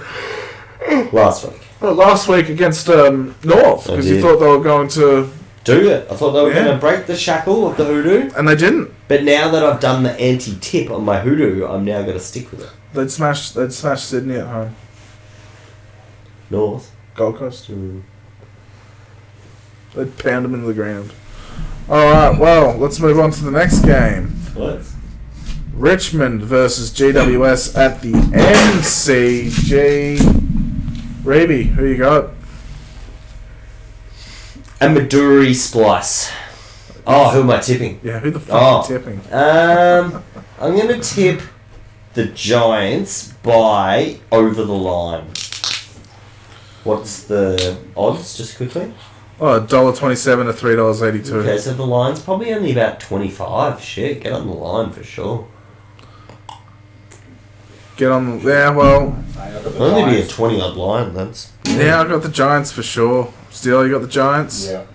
last week. Well, last week against North, because you thought they were going to... Do it. I thought they were going to break the shackle of the hoodoo. And they didn't. But now that I've done the anti-tip on my hoodoo, I'm now going to stick with it. They'd smash Sydney at home. North. Gold Coast. They'd pound them into the ground. Alright, well, let's move on to the next game. What? Richmond versus GWS at the MCG. Reeby, who you got? A Maduri splice. Oh, who am I tipping? Yeah, who the fuck are you tipping? I'm going to tip the Giants by over the line. What's the odds, just quickly? Oh, $1.27 to $3.82. Okay, so the line's probably only about 25. Shit, get on the line for sure. Get on the... Yeah, well... Only be a 20-odd line, that's... Yeah, I got the Giants for sure. Still, you got the Giants? Yeah.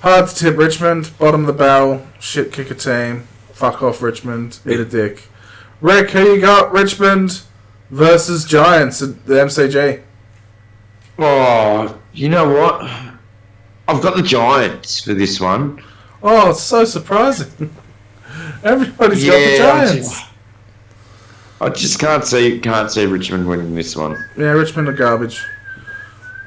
Hard to tip Richmond. Bottom of the barrel. Shit kicker team. Fuck off Richmond. Eat a dick. Rick, who you got? Richmond versus Giants at the MCG. Oh, you know what? I've got the Giants for this one. Oh, it's so surprising. Everybody's got the Giants. I just can't see Richmond winning this one. Yeah, Richmond are garbage.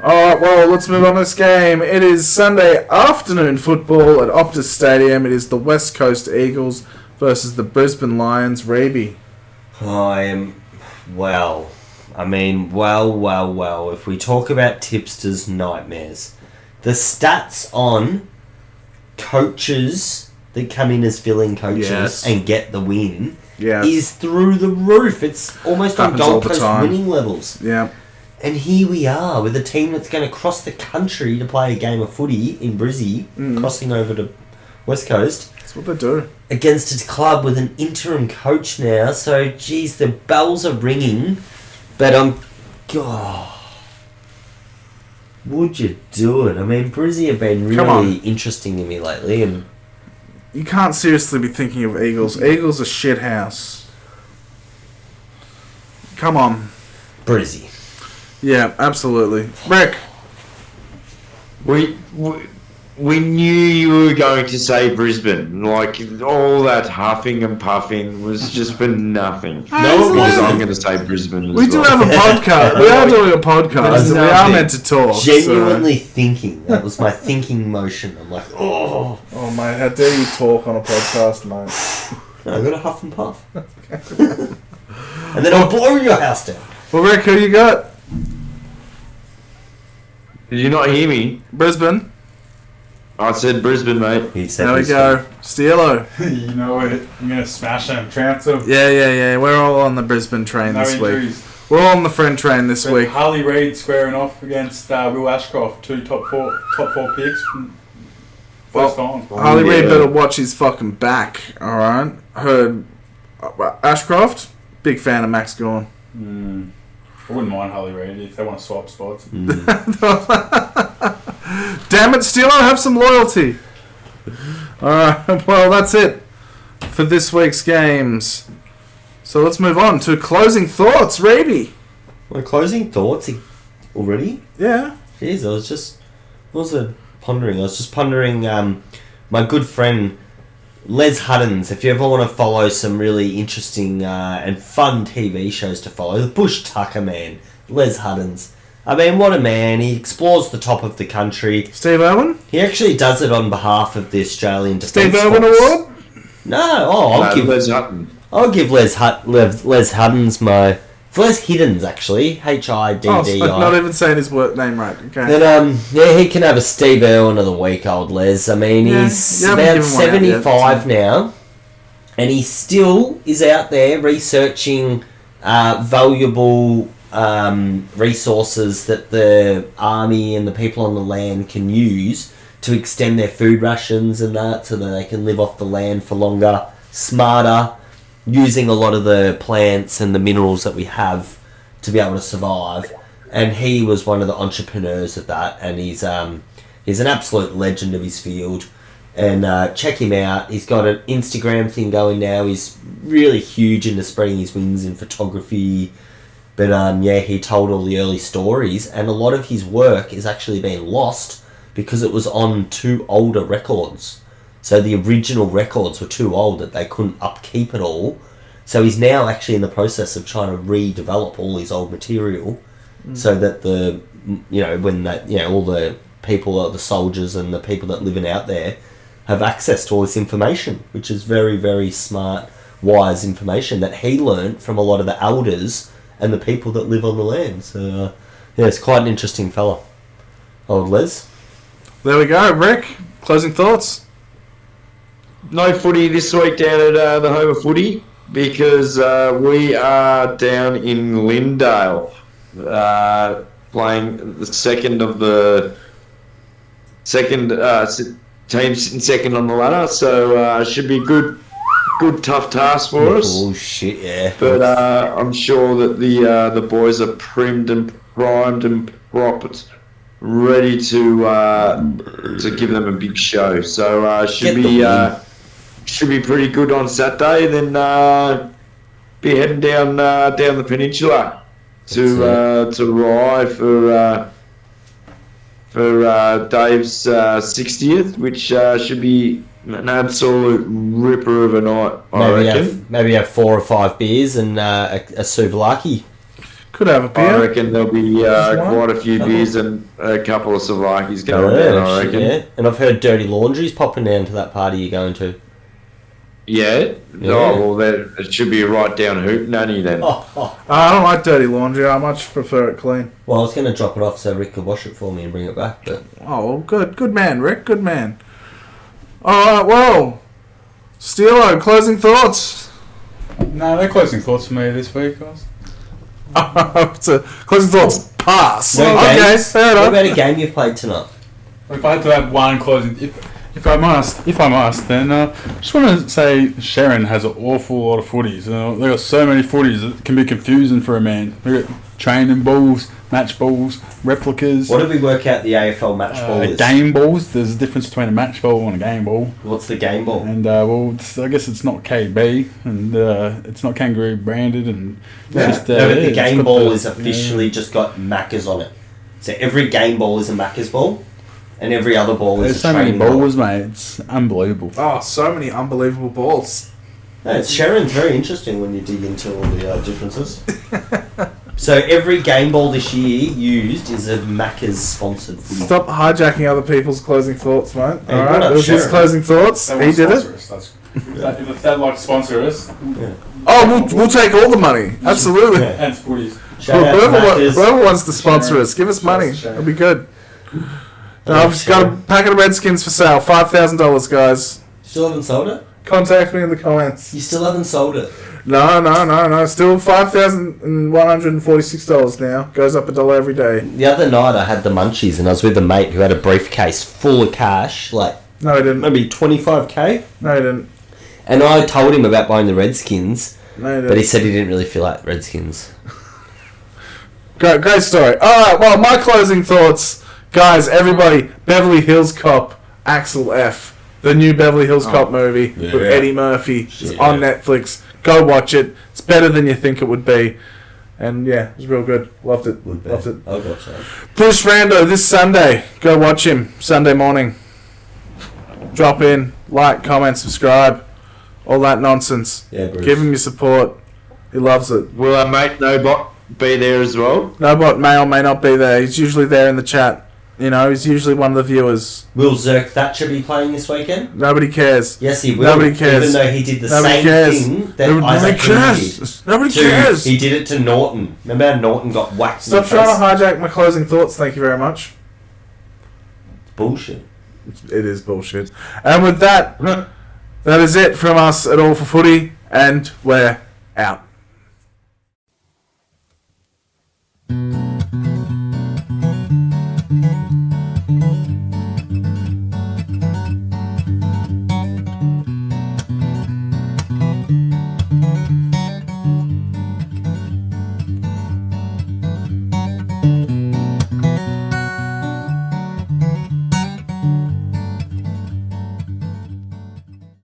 Alright, well, let's move on to this game. It is Sunday afternoon football at Optus Stadium. It is the West Coast Eagles versus the Brisbane Lions. Reeby. Well. If we talk about tipsters' nightmares, the stats on coaches that come in as fill-in coaches and get the win is through the roof. It's almost on Gold Coast winning levels. Yeah. And here we are with a team that's going to cross the country to play a game of footy in Brizzy, crossing over to West Coast. That's what they do. Against a club with an interim coach now. So, geez, the bells are ringing. But would you do it? I mean, Brizzy have been really interesting to me lately. And you can't seriously be thinking of Eagles. Eagles are shithouse. Come on. Brizzy. Yeah, absolutely. Rick. We knew you were going to say Brisbane. Like, all that huffing and puffing was just for nothing. No, because I'm going to say Brisbane as we do have a podcast. We are doing a podcast, and we are meant to talk. Genuinely thinking. That was my thinking motion. I'm like, oh. Oh, mate, how dare you talk on a podcast, mate? I got a huff and puff. And then I'll blow your house down. Well, Rick, who you got? Did you not hear me? Brisbane. I said Brisbane, mate. There we go. Steelo. You know it. I'm going to smash them. Trounce them. Yeah. We're all on the Brisbane train this injuries. week. We're all on the friend train this week. Harley Reid squaring off against Will Ashcroft, two top four picks from first time. Harley Reid better watch his fucking back, alright? Heard Ashcroft, big fan of Max Gawn. I wouldn't mind Harley Reid if they want to swap spots. Damn it, Steelo, have some loyalty. Alright, well, that's it for this week's games. So let's move on to closing thoughts. Reeby. My closing thoughts already? Yeah. Jeez, I was just pondering my good friend Les Huddins. If you ever want to follow some really interesting and fun TV shows to follow, the Bush Tucker man, Les Huddins. I mean, what a man. He explores the top of the country. Steve Irwin? He actually does it on behalf of the Australian Defence Steve Irwin Award? No, Les Hutton. I'll give Les Huddins my... Les Hiddens, actually. H-I-D-D-I. Oh, so not even saying his name right. Okay. But, he can have a Steve Irwin of the week, old Les. I mean, he's about 75 now. And he still is out there researching valuable resources that the army and the people on the land can use to extend their food rations and that, so that they can live off the land for longer, smarter, using a lot of the plants and the minerals that we have to be able to survive. And he was one of the entrepreneurs of that, and he's an absolute legend of his field. And check him out. He's got an Instagram thing going now. He's really huge into spreading his wings in photography. But he told all the early stories, and a lot of his work is actually being lost because it was on two older records. So the original records were too old that they couldn't upkeep it all. So he's now actually in the process of trying to redevelop all his old material, so that all the people, the soldiers and the people that living out there, have access to all this information, which is very, very smart, wise information that he learnt from a lot of the elders and the people that live on the land. So it's quite an interesting fella, old Les. There we go, Rick. Closing thoughts. No footy this week down at the home of footy because we are down in Lindale playing the second team sitting second on the ladder. So should be good tough task for us. Oh shit, yeah. But I'm sure that the boys are primed and primed and propped, ready to give them a big show. So should be pretty good on Saturday. Then be heading down the peninsula to Rye for Dave's 60th, which should be An absolute ripper of a night, I reckon. Maybe have 4 or 5 beers and a souvlaki. Could have a beer. I reckon there'll be quite a few beers and a couple of souvlakis going down, I reckon. Yeah. And I've heard Dirty Laundry's popping down to that party you're going to. Yeah? Oh, well, it should be a right down hoop nanny then. I don't like dirty laundry. I much prefer it clean. Well, I was going to drop it off so Rick could wash it for me and bring it back, but... Oh, well, good. Good man, Rick. Good man. All right, well, Steelo, closing thoughts? No, they're closing thoughts for me this week, guys. So, closing thoughts, pass. No Okay, games. fair What enough. about a game you've played tonight? If I had to have one closing, if I must, then I just want to say Sharon has an awful lot of footies. They got so many footies it can be confusing for a man. They got training balls, match balls, replicas. What did we work out the AFL match ball is? Game balls. There's a difference between a match ball and a game ball. What's the game ball? And I guess it's not KB and it's not kangaroo branded and But the game ball is officially just got Macca's on it. So every game ball is a Macca's ball, and every other ball There's is a so many training ball. balls, mate. It's unbelievable. Oh, so many unbelievable balls. No, Sharon's very interesting when you dig into all the differences. So every game ball this year used is a Macca's sponsored footy. Stop hijacking other people's closing thoughts, mate. Hey, All we're right, not it was his Sharon. closing thoughts. They He want to did sponsor it. us. If they'd like to sponsor us, Oh, we'll take all the money. Absolutely. Yeah. and footies. Shout out to Macca's. Whoever wants to sponsor Sharon. us, give us money. Sharon. It'll be good. Yeah, I've just got a Sharon. packet of Redskins for sale. $5,000, guys. Still haven't sold it? Contact me in the comments. You still haven't sold it? No. Still $5,146 now. Goes up $1 every day. The other night I had the munchies and I was with a mate who had a briefcase full of cash, like No, he didn't. maybe 25k. No, he didn't. And I told him about buying the Redskins, No, he didn't. but he said he didn't really feel like Redskins. Great story. Alright, well, my closing thoughts. Guys, everybody, Beverly Hills Cop, Axel F. The new Beverly Hills Cop movie with Yeah. Eddie Murphy. It's Yeah. on Netflix. Go watch it. It's better than you think it would be. And yeah, it was real good. Loved it. Loved it. I'll watch that. Bruce Rando this Sunday. Go watch him. Sunday morning. Drop in, like, comment, subscribe. All that nonsense. Yeah, Bruce. Give him your support. He loves it. Will our mate Nobot be there as well? Nobot may or may not be there. He's usually there in the chat. You know, he's usually one of the viewers. Will Zerk Thatcher be playing this weekend? Nobody cares. Yes, he will. Nobody cares. Even though he did the Nobody same cares. thing that Nobody Isaac Rooney cares. Nobody did. cares. He did it to Norton. Remember how Norton got whacked Stop in the trying face? to hijack my closing thoughts. Thank you very much. Bullshit. It is bullshit. And with that, that is it from us at All for Footy, and we're out.